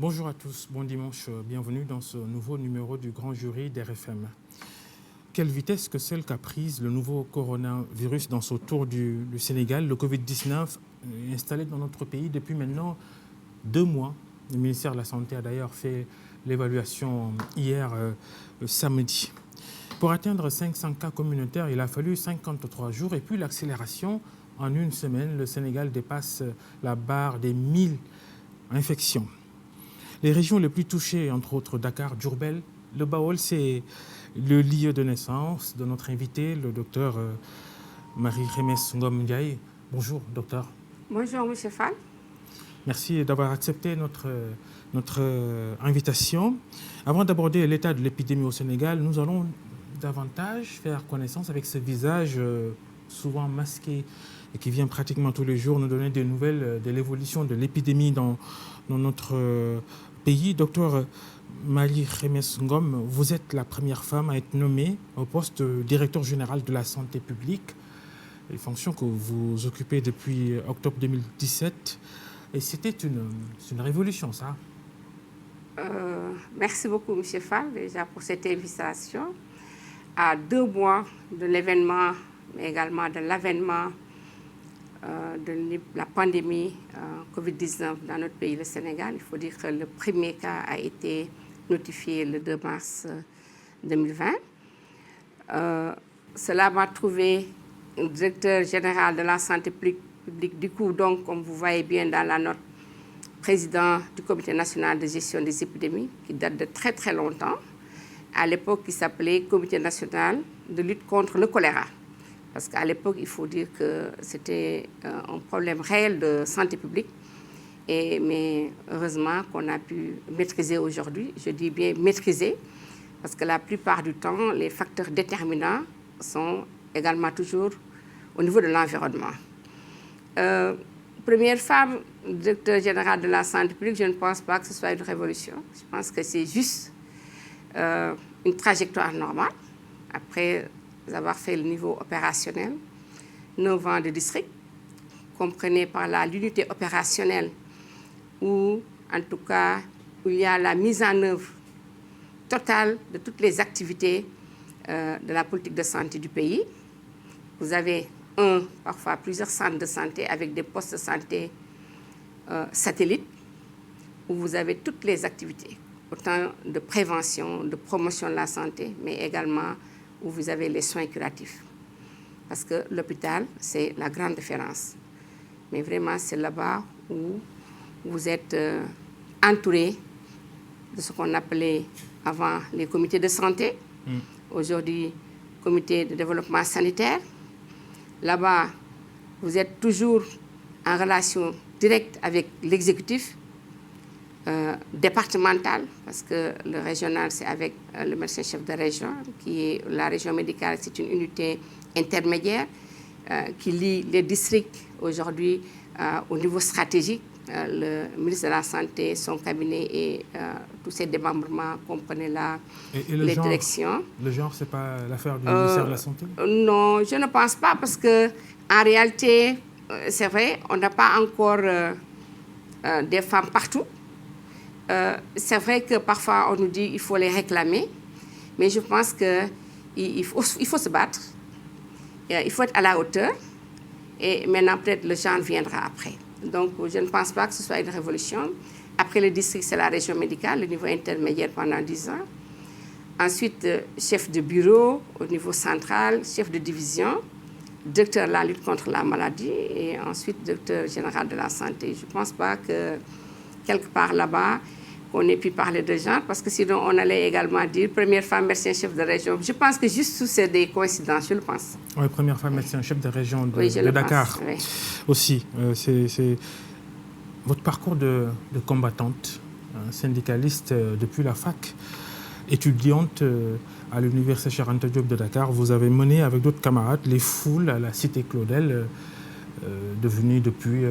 Bonjour à tous, bon dimanche, bienvenue dans ce nouveau numéro du Grand Jury d'RFM. Quelle vitesse que celle qu'a prise le nouveau coronavirus dans ce tour du Sénégal. Le Covid-19 est installé dans notre pays depuis maintenant 2 mois. Le ministère de la Santé a d'ailleurs fait l'évaluation hier, samedi. Pour atteindre 500 cas communautaires, il a fallu 53 jours et puis l'accélération. En une semaine, le Sénégal dépasse la barre des 1000 infections. Les régions les plus touchées, entre autres Dakar, Diourbel, le Baol, c'est le lieu de naissance de notre invité, le docteur Marie-Khemesse Ngom Ndiaye. Bonjour, docteur. Bonjour, M. Fall. Merci d'avoir accepté notre invitation. Avant d'aborder l'état de l'épidémie au Sénégal, nous allons davantage faire connaissance avec ce visage souvent masqué et qui vient pratiquement tous les jours nous donner des nouvelles de l'évolution de l'épidémie dans notre pays. Docteur Marie-Khemesse Ngom, vous êtes la première femme à être nommée au poste de directeur général de la santé publique, une fonction que vous occupez depuis octobre 2017. Et c'était une révolution, ça. Merci beaucoup, M. Fall, déjà pour cette invitation. À 2 mois de l'événement, mais également de l'avènement de la pandémie Covid-19 dans notre pays, le Sénégal, il faut dire que le premier cas a été notifié le 2 mars 2020. Cela m'a trouvé directeur général de la santé publique. Du coup, donc, comme vous voyez bien dans la note, président du Comité national de gestion des épidémies, qui date de très très longtemps. À l'époque, il s'appelait Comité national de lutte contre le choléra. Parce qu'à l'époque, il faut dire que c'était un problème réel de santé publique. Mais heureusement qu'on a pu maîtriser aujourd'hui. Je dis bien maîtriser, parce que la plupart du temps, les facteurs déterminants sont également toujours au niveau de l'environnement. Première femme, directeur général de la santé publique, je ne pense pas que ce soit une révolution. Je pense que c'est juste une trajectoire normale. Après avoir fait le niveau opérationnel, 9 ans de district, comprenez par là l'unité opérationnelle où, en tout cas, où il y a la mise en œuvre totale de toutes les activités de la politique de santé du pays. Vous avez parfois plusieurs centres de santé avec des postes de santé satellites où vous avez toutes les activités, autant de prévention, de promotion de la santé, mais également où vous avez les soins curatifs. Parce que l'hôpital, c'est la grande différence. Mais vraiment, c'est là-bas où vous êtes entouré de ce qu'on appelait avant les comités de santé, aujourd'hui comité de développement sanitaire. Là-bas, vous êtes toujours en relation directe avec l'exécutif départemental, parce que le régional, c'est avec le médecin-chef de région, qui est la région médicale, c'est une unité intermédiaire qui lie les districts aujourd'hui au niveau stratégique. Le ministre de la Santé, son cabinet et tous ses démembrements comprenaient là les directions. Le genre, ce n'est pas l'affaire du ministère de la Santé? Non, je ne pense pas, parce qu'en réalité, c'est vrai, on n'a pas encore des femmes partout. C'est vrai que parfois on nous dit qu'il faut les réclamer, mais je pense qu'il faut se battre, il faut être à la hauteur, et maintenant peut-être le genre viendra après. Donc je ne pense pas que ce soit une révolution. Après le district, c'est la région médicale, le niveau intermédiaire pendant 10 ans. Ensuite, chef de bureau au niveau central, chef de division, directeur de la lutte contre la maladie, et ensuite directeur général de la santé. Je ne pense pas que quelque part là-bas, on ait pu parler de genre, parce que sinon on allait également dire première femme médecin-chef de région. Je pense que juste tout c'est des coïncidences, je le pense. Oui, première femme médecin-chef de région de Dakar aussi. C'est votre parcours de combattante, syndicaliste depuis la fac, étudiante à l'université Cheikh Anta Diop de Dakar. Vous avez mené avec d'autres camarades les foules à la cité Claudel, devenue depuis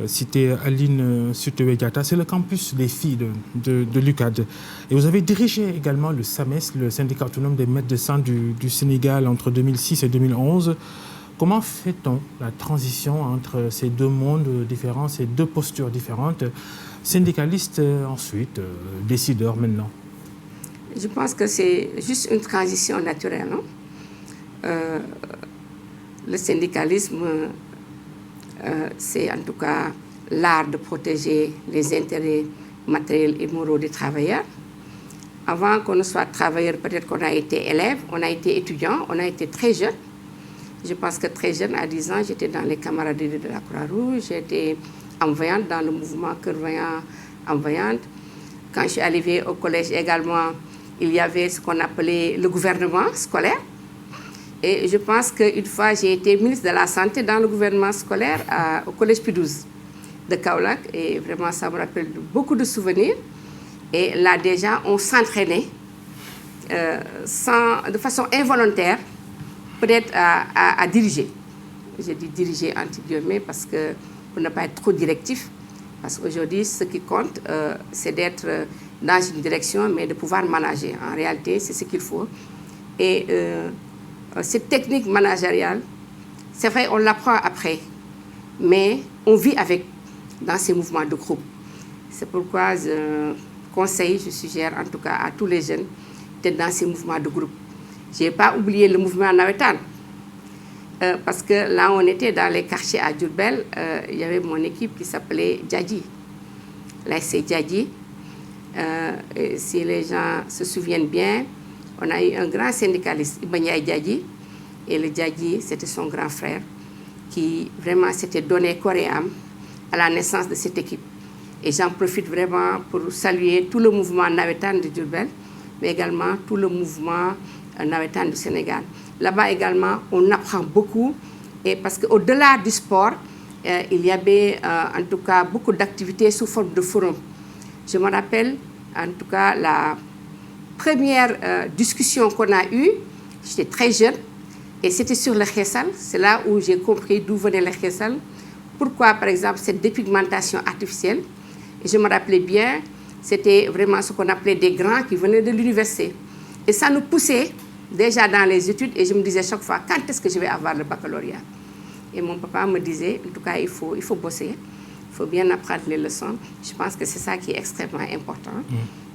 cité Aline Sitoé Diatta. C'est le campus des filles de l'UCAD. Et vous avez dirigé également le SAMES, le syndicat autonome des maîtres de sang du Sénégal, entre 2006 et 2011. Comment fait-on la transition entre ces deux mondes différents, ces deux postures différentes, syndicalistes ensuite, décideurs maintenant? Je pense que c'est juste une transition naturelle. Le syndicalisme, c'est en tout cas l'art de protéger les intérêts matériels et moraux des travailleurs. Avant qu'on ne soit travailleur, peut-être qu'on a été élève, on a été étudiant, on a été très jeune. Je pense que très jeune, à 10 ans, j'étais dans les camaraderies de la Croix-Rouge, j'étais envoyante dans le mouvement Cœur Vaillant envoyante. Quand je suis arrivée au collège également, il y avait ce qu'on appelait le gouvernement scolaire. Et je pense qu'une fois, j'ai été ministre de la Santé dans le gouvernement scolaire au collège P12 de Kaolack. Et vraiment, ça me rappelle beaucoup de souvenirs. Et là, déjà, on s'entraînait de façon involontaire, peut-être à diriger. Je dis diriger entre guillemets parce que pour ne pas être trop directif. Parce qu'aujourd'hui, ce qui compte, c'est d'être dans une direction, mais de pouvoir manager. En réalité, c'est ce qu'il faut. Et cette technique managériale, c'est vrai, on l'apprend après, mais on vit avec dans ces mouvements de groupe. C'est pourquoi je conseille, je suggère en tout cas à tous les jeunes d'être dans ces mouvements de groupe. Je n'ai pas oublié le mouvement Nawetan, parce que là, on était dans les quartiers à Diourbel, il y avait mon équipe qui s'appelait Djadji. Là, c'est Djadji. Si les gens se souviennent bien, on a eu un grand syndicaliste, Ibanya Djadji, et le Djadji, c'était son grand frère, qui vraiment s'était donné corps et âme à la naissance de cette équipe. Et j'en profite vraiment pour saluer tout le mouvement Nawetan de Diourbel, mais également tout le mouvement Nawetan du Sénégal. Là-bas également, on apprend beaucoup, et parce qu'au-delà du sport, il y avait en tout cas beaucoup d'activités sous forme de forum. Je me rappelle en tout cas la première discussion qu'on a eue, j'étais très jeune, et c'était sur le khessal. C'est là où j'ai compris d'où venait le khessal, pourquoi par exemple cette dépigmentation artificielle. Et je me rappelais bien, c'était vraiment ce qu'on appelait des grands qui venaient de l'université. Et ça nous poussait déjà dans les études, et je me disais chaque fois, quand est-ce que je vais avoir le baccalauréat? Et mon papa me disait, en tout cas, il faut bosser, il faut bien apprendre les leçons. Je pense que c'est ça qui est extrêmement important.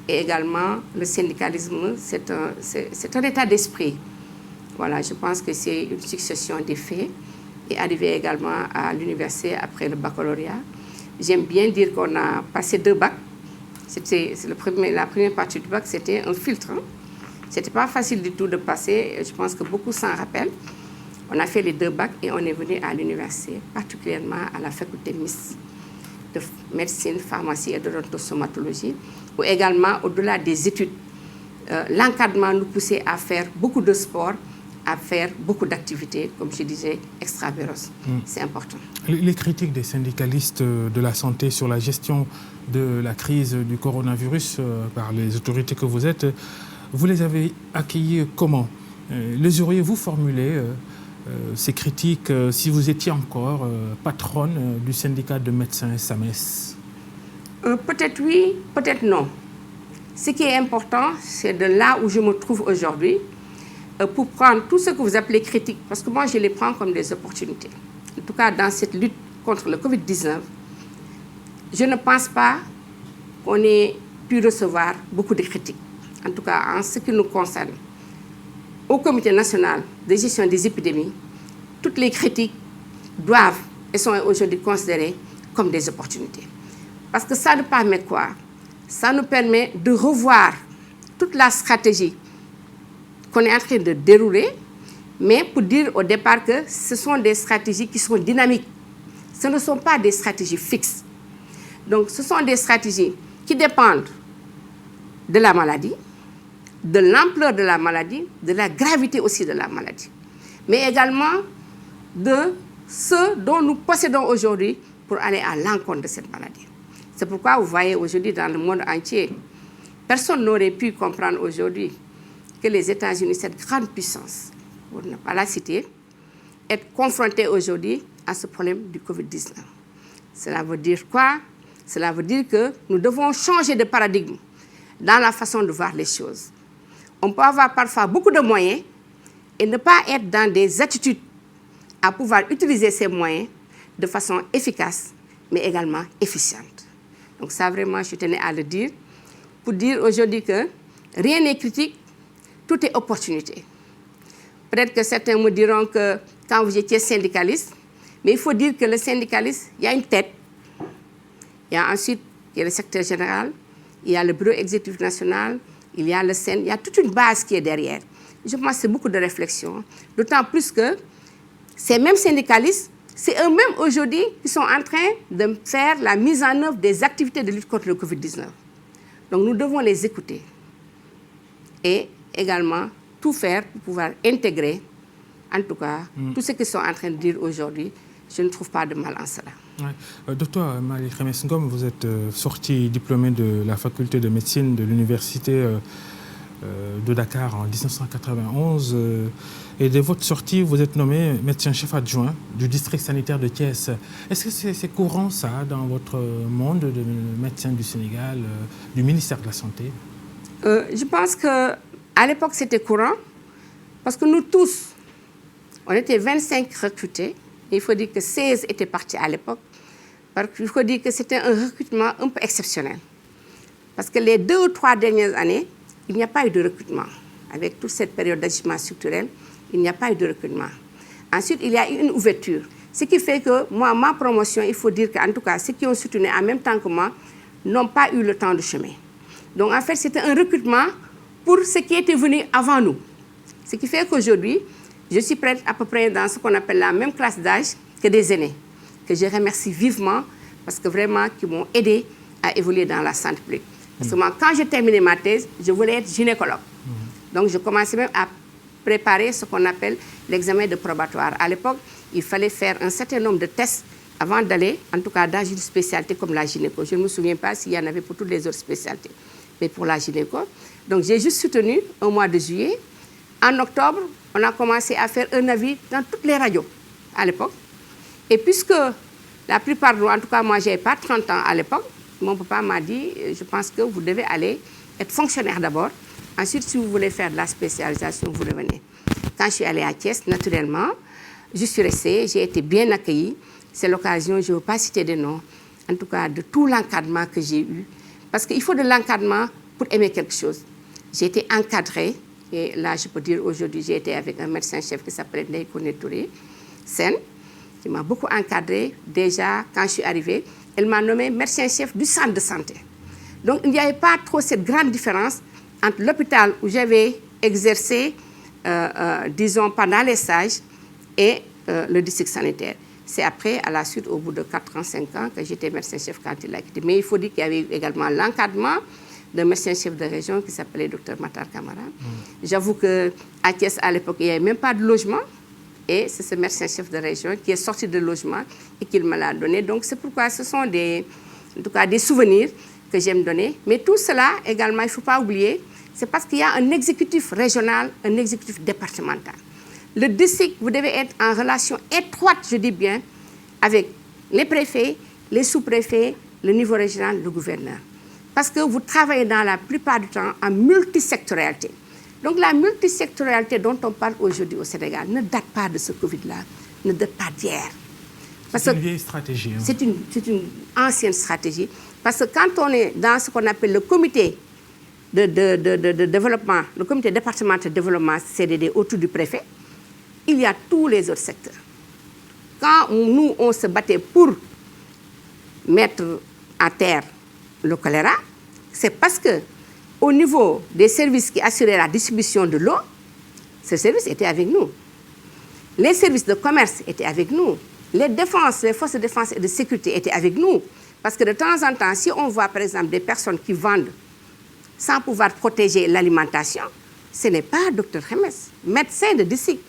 Et également, le syndicalisme, c'est un état d'esprit. Voilà, je pense que c'est une succession des faits. Et arrivé également à l'université après le baccalauréat, j'aime bien dire qu'on a passé 2 bacs. La première partie du bac, c'était un filtre. C'était pas facile du tout de passer. Je pense que beaucoup s'en rappellent. On a fait les 2 bacs et on est venu à l'université, particulièrement à la faculté MIS de médecine, pharmacie et d'odontostomatologie, où également, au-delà des études, l'encadrement nous poussait à faire beaucoup de sport, à faire beaucoup d'activités, comme je disais, extramuros. C'est important. Les critiques des syndicalistes de la santé sur la gestion de la crise du coronavirus par les autorités que vous êtes, vous les avez accueillies comment? Les auriez-vous formulées, ces critiques, si vous étiez encore patronne du syndicat de médecins SAMES? Peut-être oui, peut-être non. Ce qui est important, c'est de là où je me trouve aujourd'hui, pour prendre tout ce que vous appelez critique, parce que moi je les prends comme des opportunités. En tout cas, dans cette lutte contre le Covid-19, je ne pense pas qu'on ait pu recevoir beaucoup de critiques. En tout cas, en ce qui nous concerne. Au Comité national de gestion des épidémies, toutes les critiques doivent et sont aujourd'hui considérées comme des opportunités. Parce que ça nous permet quoi? Ça nous permet de revoir toute la stratégie qu'on est en train de dérouler, mais pour dire au départ que ce sont des stratégies qui sont dynamiques. Ce ne sont pas des stratégies fixes. Donc, ce sont des stratégies qui dépendent de la maladie, de l'ampleur de la maladie, de la gravité aussi de la maladie, mais également de ce dont nous possédons aujourd'hui pour aller à l'encontre de cette maladie. C'est pourquoi vous voyez aujourd'hui dans le monde entier, personne n'aurait pu comprendre aujourd'hui que les États-Unis, cette grande puissance, pour ne pas la citer, être confrontés aujourd'hui à ce problème du Covid-19. Cela veut dire quoi? Cela veut dire que nous devons changer de paradigme dans la façon de voir les choses. On peut avoir parfois beaucoup de moyens et ne pas être dans des attitudes à pouvoir utiliser ces moyens de façon efficace, mais également efficiente. Donc ça, vraiment, je tenais à le dire, pour dire aujourd'hui que rien n'est critique, tout est opportunité. Peut-être que certains me diront que quand vous étiez syndicaliste, mais il faut dire que le syndicaliste, il y a une tête, il y a ensuite il y a le secrétaire général, il y a le bureau exécutif national, il y a le SEN, il y a toute une base qui est derrière. Je pense que c'est beaucoup de réflexion, d'autant plus que ces mêmes syndicalistes, c'est eux-mêmes aujourd'hui qui sont en train de faire la mise en œuvre des activités de lutte contre le Covid-19. Donc nous devons les écouter et également tout faire pour pouvoir intégrer, en tout cas, tout ce qu'ils sont en train de dire aujourd'hui. Je ne trouve pas de mal en cela. Ouais. Docteur Marie Khemesse Ngom, vous êtes sortie diplômée de la faculté de médecine de l'université de Dakar en 1991. Et de votre sortie, vous êtes nommé médecin-chef adjoint du district sanitaire de Thiès. Est-ce que c'est courant ça dans votre monde de médecin du Sénégal, du ministère de la Santé? Je pense qu'à l'époque, c'était courant parce que nous tous, on était 25 recrutés. Il faut dire que 16 étaient partis à l'époque. Il faut dire que c'était un recrutement un peu exceptionnel. Parce que les 2 ou 3 dernières années, il n'y a pas eu de recrutement. Avec toute cette période d'ajustement structurel, il n'y a pas eu de recrutement. Ensuite, il y a eu une ouverture. Ce qui fait que moi, ma promotion, il faut dire qu'en tout cas, ceux qui ont soutenu en même temps que moi n'ont pas eu le temps de chemin. Donc en fait, c'était un recrutement pour ceux qui étaient venus avant nous. Ce qui fait qu'aujourd'hui, je suis prête à peu près dans ce qu'on appelle la même classe d'âge que des aînés, que je remercie vivement parce que vraiment, qui m'ont aidé à évoluer dans la santé publique. Parce que moi, quand j'ai terminé ma thèse, je voulais être gynécologue. Donc je commençais même à préparer ce qu'on appelle l'examen de probatoire. À l'époque, il fallait faire un certain nombre de tests avant d'aller, en tout cas dans une spécialité comme la gynéco. Je ne me souviens pas s'il y en avait pour toutes les autres spécialités, mais pour la gynéco. Donc j'ai juste soutenu au mois de juillet. En octobre, on a commencé à faire un avis dans toutes les radios à l'époque. Et puisque la plupart de nous, en tout cas moi, je n'avais pas 30 ans à l'époque, mon papa m'a dit, je pense que vous devez aller être fonctionnaire d'abord. Ensuite, si vous voulez faire de la spécialisation, vous revenez. Quand je suis allée à Thiès, naturellement, je suis restée, j'ai été bien accueillie. C'est l'occasion, je ne veux pas citer de noms, en tout cas de tout l'encadrement que j'ai eu. Parce qu'il faut de l'encadrement pour aimer quelque chose. J'ai été encadrée. Et là, je peux dire aujourd'hui, j'ai été avec un médecin-chef qui s'appelait Ndeye Koné Touré, Sen, qui m'a beaucoup encadrée. Déjà, quand je suis arrivée, elle m'a nommé médecin-chef du centre de santé. Donc, il n'y avait pas trop cette grande différence entre l'hôpital où j'avais exercé, disons, pendant les stages et le district sanitaire. C'est après, à la suite, au bout de 4 ans, 5 ans, que j'étais médecin-chef quand il a quitté. Mais il faut dire qu'il y avait eu également l'encadrement d'un médecin-chef de région qui s'appelait Dr Matar Camara. J'avoue qu'à Thiès, à l'époque, il n'y avait même pas de logement. Et c'est ce médecin-chef de région qui est sorti de logement et qu'il me l'a donné. Donc c'est pourquoi ce sont en tout cas des souvenirs que j'aime donner. Mais tout cela, également, il ne faut pas oublier, c'est parce qu'il y a un exécutif régional, un exécutif départemental. Le district, vous devez être en relation étroite, je dis bien, avec les préfets, les sous-préfets, le niveau régional, le gouverneur. Parce que vous travaillez dans la plupart du temps en multisectorialité. Donc la multisectorialité dont on parle aujourd'hui au Sénégal ne date pas de ce Covid-là, ne date pas d'hier. C'est une vieille stratégie. Hein. C'est une ancienne stratégie. Parce que quand on est dans ce qu'on appelle le comité de développement, le comité départemental de développement CDD autour du préfet, il y a tous les autres secteurs. Quand nous, on se battait pour mettre à terre le choléra, c'est parce que au niveau des services qui assuraient la distribution de l'eau, ces services étaient avec nous. Les services de commerce étaient avec nous. Les forces de défense et de sécurité étaient avec nous. Parce que de temps en temps, si on voit par exemple des personnes qui vendent sans pouvoir protéger l'alimentation, ce n'est pas Dr Khemesse, médecin de district,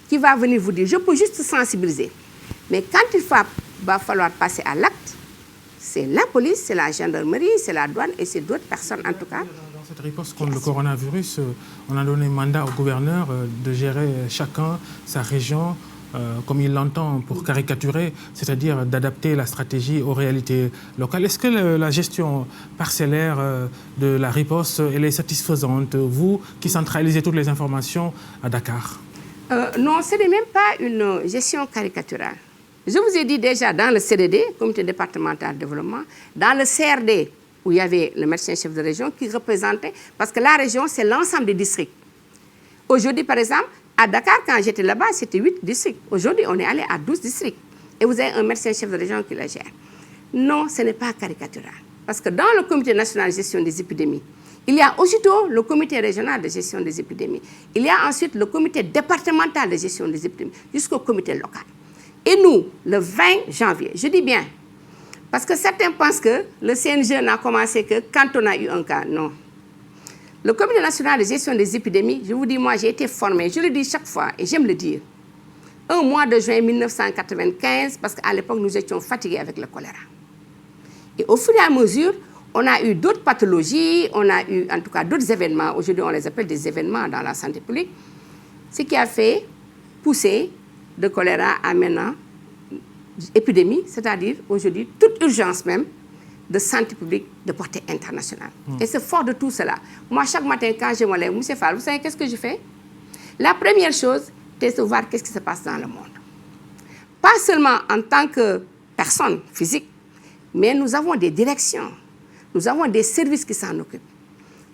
qui va venir vous dire, je peux juste sensibiliser. Mais quand il va falloir passer à l'acte, c'est la police, c'est la gendarmerie, c'est la douane et c'est d'autres personnes en tout cas. Dans cette réponse contre le coronavirus, on a donné mandat au gouverneur de gérer chacun sa région comme il l'entend pour caricaturer, c'est-à-dire d'adapter la stratégie aux réalités locales. Est-ce que la gestion parcellaire de la riposte elle est satisfaisante, vous qui centralisez toutes les informations à Dakar? Non, ce n'est même pas une gestion caricaturale. Je vous ai dit déjà dans le CDD, Comité départemental de développement, dans le CRD, où il y avait le médecin-chef de région qui représentait, parce que la région, c'est l'ensemble des districts. Aujourd'hui, par exemple, à Dakar, quand j'étais là-bas, c'était 8 districts. Aujourd'hui, on est allé à 12 districts. Et vous avez un médecin-chef de région qui le gère. Non, ce n'est pas caricatural. Parce que dans le Comité national de gestion des épidémies, il y a aussitôt le Comité régional de gestion des épidémies. Il y a ensuite le Comité départemental de gestion des épidémies, jusqu'au comité local. Et nous, le 20 janvier, je dis bien, parce que certains pensent que le CNG n'a commencé que quand on a eu un cas. Non. Le Comité national de gestion des épidémies, je vous dis, moi, j'ai été formé, je le dis chaque fois, et j'aime le dire, un mois de juin 1995, parce qu'à l'époque, nous étions fatigués avec le choléra. Et au fur et à mesure, on a eu d'autres pathologies, on a eu en tout cas d'autres événements, aujourd'hui on les appelle des événements dans la santé publique, ce qui a fait pousser de choléra à maintenant épidémie, c'est-à-dire aujourd'hui toute urgence même de santé publique de portée internationale. Et c'est fort de tout cela. Moi, chaque matin, quand je me lève, M. Fall, vous savez qu'est-ce que je fais? La première chose, c'est de voir qu'est-ce qui se passe dans le monde. Pas seulement en tant que personne physique, mais nous avons des directions, nous avons des services qui s'en occupent.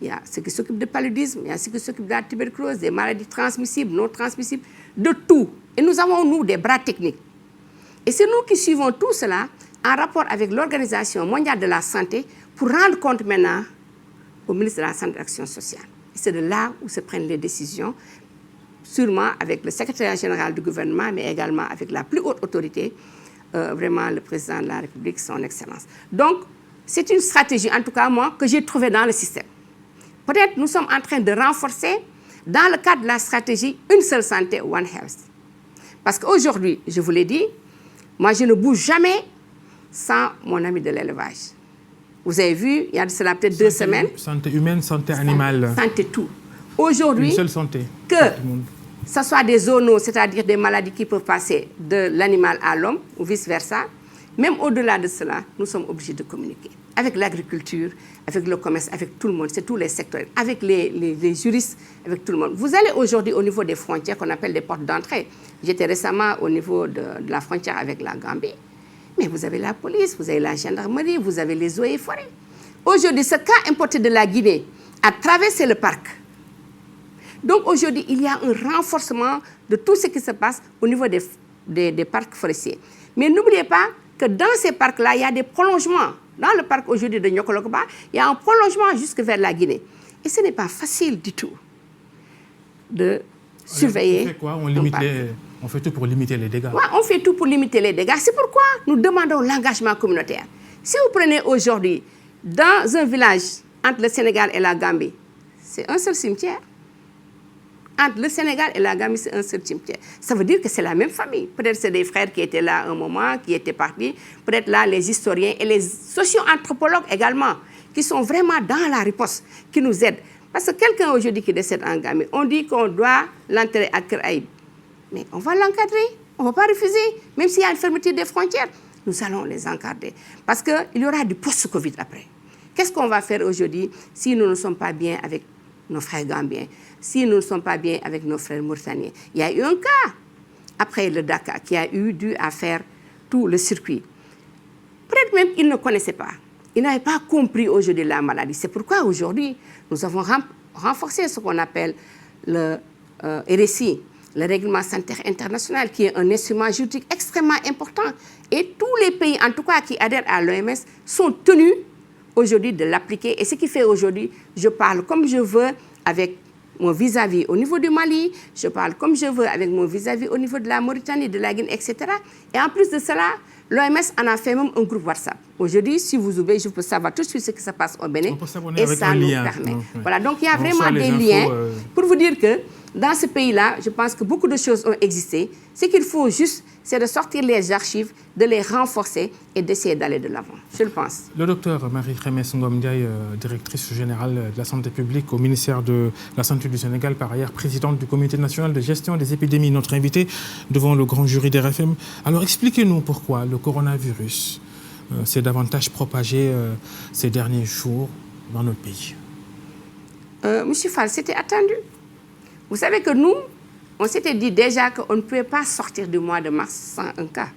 Il y a ceux qui s'occupent de paludisme, il y a ceux qui s'occupent de la tuberculose, des maladies transmissibles, non transmissibles, de tout. Et nous avons, nous, des bras techniques. Et c'est nous qui suivons tout cela en rapport avec l'Organisation mondiale de la santé pour rendre compte maintenant au ministre de la Santé et de l'Action sociale. Et c'est de là où se prennent les décisions, sûrement avec le secrétaire général du gouvernement, mais également avec la plus haute autorité, vraiment le président de la République, son Excellence. Donc, c'est une stratégie, en tout cas moi, que j'ai trouvée dans le système. Peut-être nous sommes en train de renforcer, dans le cadre de la stratégie, une seule santé, One Health. Parce qu'aujourd'hui, je vous l'ai dit, moi je ne bouge jamais sans mon ami de l'élevage. Vous avez vu, il y a de cela peut-être 2 semaines. Santé humaine, santé animale. Santé tout. Aujourd'hui, une seule santé. Que ce soit des zoonoses, c'est-à-dire des maladies qui peuvent passer de l'animal à l'homme, ou vice-versa, même au-delà de cela, nous sommes obligés de communiquer. Avec l'agriculture, avec le commerce, avec tout le monde, c'est tous les secteurs, avec les juristes, avec tout le monde. Vous allez aujourd'hui au niveau des frontières qu'on appelle des portes d'entrée. J'étais récemment au niveau de la frontière avec la Gambie. Mais vous avez la police, vous avez la gendarmerie, vous avez les eaux et forêts. Aujourd'hui, ce cas importé de la Guinée a traversé le parc. Donc aujourd'hui, il y a un renforcement de tout ce qui se passe au niveau des parcs forestiers. Mais n'oubliez pas que dans ces parcs-là, il y a des prolongements. Dans le parc aujourd'hui de Nyokolokoba, il y a un prolongement jusque vers la Guinée. Et ce n'est pas facile du tout de surveiller. On fait quoi? On fait tout pour limiter les dégâts. Ouais, on fait tout pour limiter les dégâts. C'est pourquoi nous demandons l'engagement communautaire. Si vous prenez aujourd'hui, dans un village entre le Sénégal et la Gambie, c'est un seul cimetière. Entre le Sénégal et la Gambie, c'est un seul cimetière. Ça veut dire que c'est la même famille. Peut-être c'est des frères qui étaient là un moment, qui étaient partis. Peut-être là, les historiens et les socio-anthropologues également, qui sont vraiment dans la riposte, qui nous aident. Parce que quelqu'un aujourd'hui qui décède en Gambie, on dit qu'on doit l'enterrer à Kër-Aïb. Mais on va l'encadrer, on ne va pas refuser, même s'il y a une fermeture des frontières. Nous allons les encadrer. Parce qu'il y aura du post-Covid après. Qu'est-ce qu'on va faire aujourd'hui si nous ne sommes pas bien avec nos frères gambiens, si nous ne sommes pas bien avec nos frères mauritaniens? Il y a eu un cas, après le Dakar, qui a dû faire tout le circuit. Peut-être même qu'ils ne connaissaient pas. Ils n'avaient pas compris aujourd'hui la maladie. C'est pourquoi aujourd'hui, nous avons renforcé ce qu'on appelle le RSI, le règlement sanitaire international, qui est un instrument juridique extrêmement important. Et tous les pays, en tout cas, qui adhèrent à l'OMS, sont tenus aujourd'hui de l'appliquer. Et ce qui fait aujourd'hui, je parle comme je veux avec mon vis-à-vis au niveau du Mali, je parle comme je veux avec mon vis-à-vis au niveau de la Mauritanie, de la Guinée, etc. Et en plus de cela, l'OMS en a fait même un groupe WhatsApp. Aujourd'hui, si vous ouvrez, je peux savoir tout de suite ce qui se passe au Bénin. Et ça nous permet. Voilà, donc il y a vraiment des liens pour vous dire que dans ce pays-là, je pense que beaucoup de choses ont existé. Ce qu'il faut juste, c'est de sortir les archives, de les renforcer et d'essayer d'aller de l'avant. Je le pense. Le docteur Marie-Khemesse Ngom Ndiaye, directrice générale de la santé publique au ministère de la Santé du Sénégal, par ailleurs présidente du Comité national de gestion des épidémies, notre invité devant le grand jury des RFM. Alors expliquez-nous pourquoi le coronavirus s'est davantage propagé ces derniers jours dans notre pays. Monsieur Fall, c'était attendu. Vous savez que nous, on s'était dit déjà qu'on ne pouvait pas sortir du mois de mars sans un cas.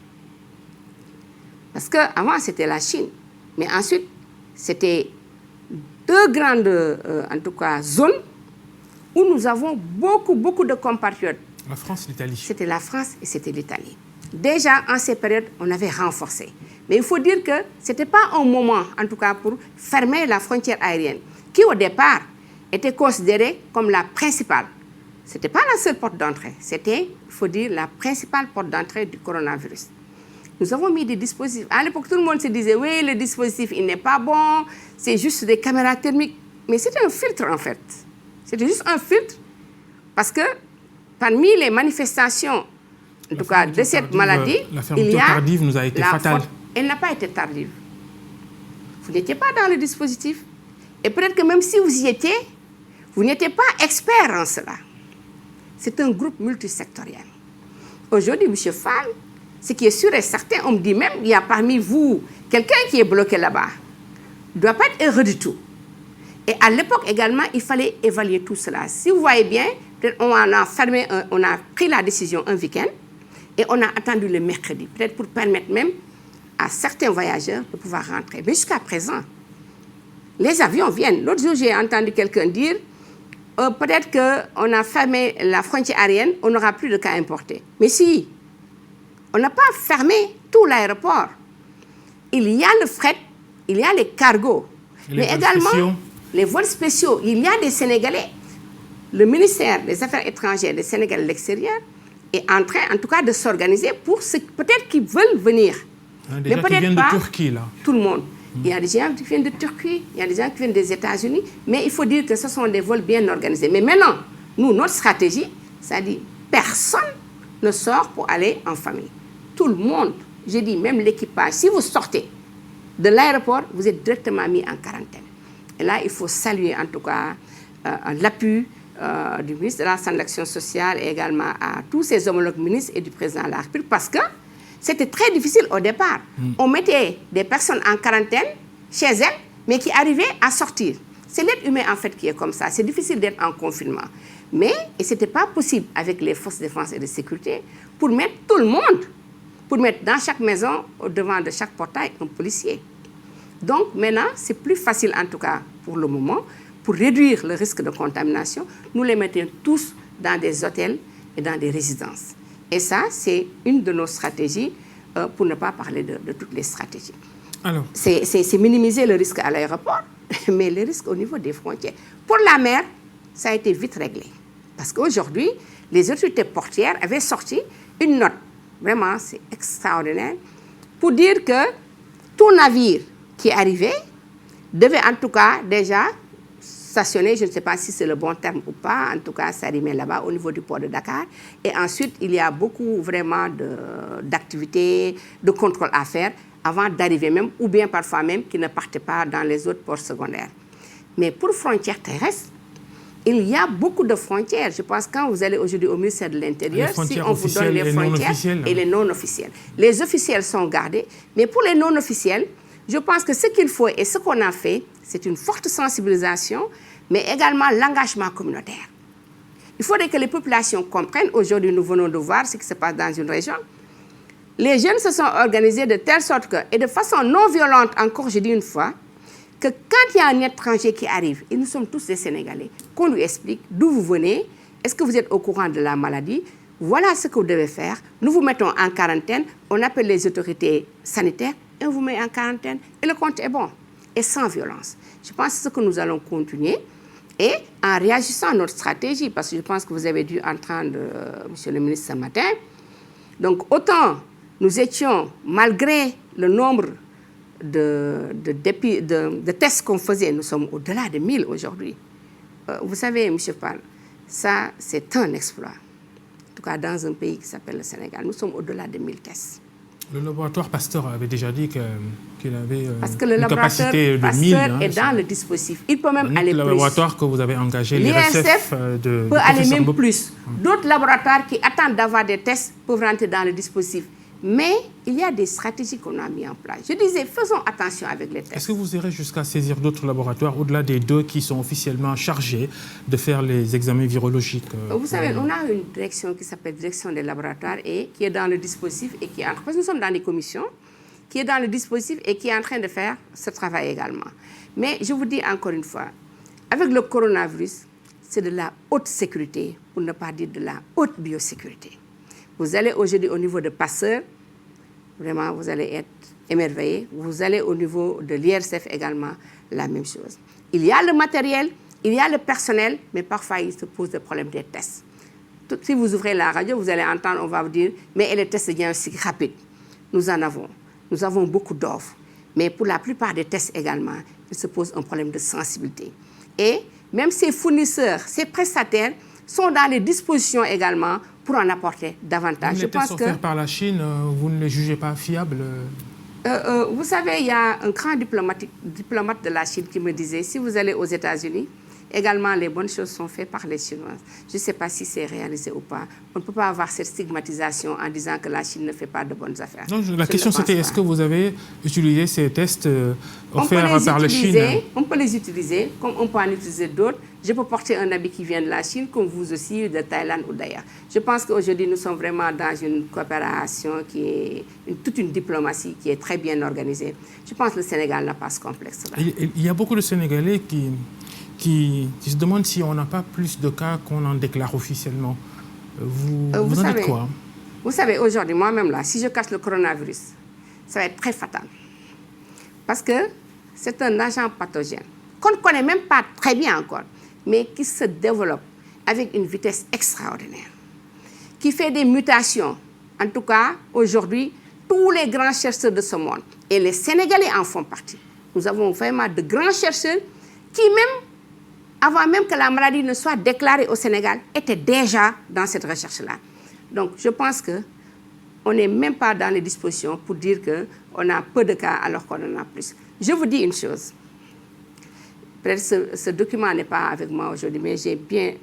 Parce qu'avant, c'était la Chine. Mais ensuite, c'était 2 grandes, en tout cas, zones où nous avons beaucoup de compatriotes. La France, l'Italie. C'était la France et c'était l'Italie. Déjà, en ces périodes, on avait renforcé. Mais il faut dire que ce n'était pas un moment, en tout cas, pour fermer la frontière aérienne, qui au départ était considérée comme la principale. Ce n'était pas la seule porte d'entrée, c'était, il faut dire, la principale porte d'entrée du coronavirus. Nous avons mis des dispositifs. À l'époque, tout le monde se disait, oui, le dispositif, il n'est pas bon, c'est juste des caméras thermiques. Mais c'était un filtre, en fait. C'était juste un filtre, parce que parmi les manifestations, en tout cas, de cette maladie, la fermeture tardive nous a été fatale. Elle n'a pas été tardive. Vous n'étiez pas dans le dispositif. Et peut-être que même si vous y étiez, vous n'étiez pas expert en cela. C'est un groupe multisectoriel. Aujourd'hui, M. Fall, ce qui est sûr et certain, on me dit même, il y a parmi vous quelqu'un qui est bloqué là-bas. Il ne doit pas être heureux du tout. Et à l'époque également, il fallait évaluer tout cela. Si vous voyez bien, on a pris la décision un week-end et on a attendu le mercredi, peut-être pour permettre même à certains voyageurs de pouvoir rentrer. Mais jusqu'à présent, les avions viennent. L'autre jour, j'ai entendu quelqu'un dire peut-être qu'on a fermé la frontière aérienne, on n'aura plus de cas importés. Mais si, on n'a pas fermé tout l'aéroport. Il y a le fret, il y a les cargos, mais également les vols spéciaux. Il y a des Sénégalais. Le ministère des Affaires étrangères des Sénégalais de l'extérieur est en train, en tout cas, de s'organiser pour ceux peut-être qui veulent venir. Des gens qui viennent de Turquie, là. Tout le monde. Il y a des gens qui viennent de Turquie, il y a des gens qui viennent des États-Unis, mais il faut dire que ce sont des vols bien organisés. Mais maintenant, nous, notre stratégie, c'est-à-dire personne ne sort pour aller en famille. Tout le monde, j'ai dit même l'équipage, si vous sortez de l'aéroport, vous êtes directement mis en quarantaine. Et là, il faut saluer en tout cas l'appui du ministre de la Santé et de l'Action sociale et également à tous ses homologues ministres et du président de la République parce que c'était très difficile au départ. On mettait des personnes en quarantaine chez elles, mais qui arrivaient à sortir. C'est l'être humain en fait qui est comme ça. C'est difficile d'être en confinement. Mais, et ce n'était pas possible avec les forces de défense et de sécurité, pour mettre tout le monde, pour mettre dans chaque maison, au devant de chaque portail, un policier. Donc maintenant, c'est plus facile en tout cas pour le moment, pour réduire le risque de contamination, nous les mettons tous dans des hôtels et dans des résidences. Et ça, c'est une de nos stratégies, pour ne pas parler de toutes les stratégies. C'est minimiser le risque à l'aéroport, mais le risque au niveau des frontières. Pour la mer, ça a été vite réglé. Parce qu'aujourd'hui, les autorités portières avaient sorti une note, vraiment, c'est extraordinaire, pour dire que tout navire qui arrivait devait en tout cas déjà stationner, je ne sais pas si c'est le bon terme ou pas, en tout cas s'arrimer là-bas au niveau du port de Dakar. Et ensuite, il y a beaucoup vraiment d'activités, de contrôle à faire avant d'arriver même, ou bien parfois même qui ne partaient pas dans les autres ports secondaires. Mais pour frontières terrestres, il y a beaucoup de frontières. Je pense que quand vous allez aujourd'hui au ministère de l'Intérieur, si on vous donne les frontières et les non-officielles. Les officiels sont gardés, mais pour les non-officiels, je pense que ce qu'il faut et ce qu'on a fait, c'est une forte sensibilisation, mais également l'engagement communautaire. Il faudrait que les populations comprennent, aujourd'hui nous venons de voir ce qui se passe dans une région, les jeunes se sont organisés de telle sorte que, et de façon non violente, encore je dis une fois, que quand il y a un étranger qui arrive, et nous sommes tous des Sénégalais, qu'on lui explique d'où vous venez, est-ce que vous êtes au courant de la maladie, voilà ce que vous devez faire, nous vous mettons en quarantaine, on appelle les autorités sanitaires, et on vous met en quarantaine, et le compte est bon, et sans violence. Je pense que c'est ce que nous allons continuer, et en réagissant à notre stratégie, parce que je pense que vous avez dû entendre, monsieur le ministre, ce matin, donc autant nous étions, malgré le nombre de tests qu'on faisait, nous sommes au-delà de 1000 aujourd'hui. Vous savez, M. Fall, ça, c'est un exploit. En tout cas, dans un pays qui s'appelle le Sénégal, nous sommes au-delà de 1000 tests. Le laboratoire Pasteur avait déjà dit qu'il avait parce que le une capacité de 1000. Pasteur est dans le dispositif. Il peut même aller plus. Le laboratoire que vous avez engagé, l'IRSF, peut aller même plus. D'autres laboratoires qui attendent d'avoir des tests peuvent rentrer dans le dispositif. Mais il y a des stratégies qu'on a mises en place. Je disais, faisons attention avec les tests. Est-ce que vous irez jusqu'à saisir d'autres laboratoires, au-delà des 2 qui sont officiellement chargés de faire les examens virologiques? Vous savez, on a une direction qui s'appelle Direction des laboratoires et qui est dans le dispositif et qui est parce que nous sommes dans des commissions, qui est dans le dispositif et qui est en train de faire ce travail également. Mais je vous dis encore une fois, avec le coronavirus, c'est de la haute sécurité, pour ne pas dire de la haute biosécurité. Vous allez aujourd'hui au niveau de Pasteur, vraiment vous allez être émerveillés. Vous allez au niveau de l'IRSF également, la même chose. Il y a le matériel, il y a le personnel, mais parfois il se pose le problème des tests. Si vous ouvrez la radio, vous allez entendre, on va vous dire, mais les tests diagnostiques rapides, nous en avons. Nous avons beaucoup d'offres. Mais pour la plupart des tests également, il se pose un problème de sensibilité. Et même ces fournisseurs, ces prestataires sont dans les dispositions également pour en apporter davantage. Les tests offerts par la Chine, vous ne les jugez pas fiables? Vous savez, il y a un grand diplomate de la Chine qui me disait, si vous allez aux États-Unis, également les bonnes choses sont faites par les Chinois. Je ne sais pas si c'est réalisé ou pas. On ne peut pas avoir cette stigmatisation en disant que la Chine ne fait pas de bonnes affaires. Non, la question c'était, est-ce que vous avez utilisé ces tests offerts par la Chine? On peut les utiliser, comme on peut en utiliser d'autres. Je peux porter un habit qui vient de la Chine, comme vous aussi, de Thaïlande ou d'ailleurs. Je pense qu'aujourd'hui, nous sommes vraiment dans une coopération qui est toute une diplomatie qui est très bien organisée. Je pense que le Sénégal n'a pas ce complexe-là. Il y a beaucoup de Sénégalais qui se demandent si on n'a pas plus de cas qu'on en déclare officiellement. Vous en dites quoi? Vous savez, aujourd'hui, moi-même, là, si je cache le coronavirus, ça va être très fatal. Parce que c'est un agent pathogène qu'on ne connaît même pas très bien encore, mais qui se développe avec une vitesse extraordinaire, qui fait des mutations. En tout cas, aujourd'hui, tous les grands chercheurs de ce monde, et les Sénégalais en font partie. Nous avons vraiment de grands chercheurs qui, même avant même que la maladie ne soit déclarée au Sénégal, étaient déjà dans cette recherche-là. Donc, je pense qu'on n'est même pas dans les dispositions pour dire qu'on a peu de cas alors qu'on en a plus. Je vous dis une chose. Peut-être ce document n'est pas avec moi aujourd'hui, mais j'ai bien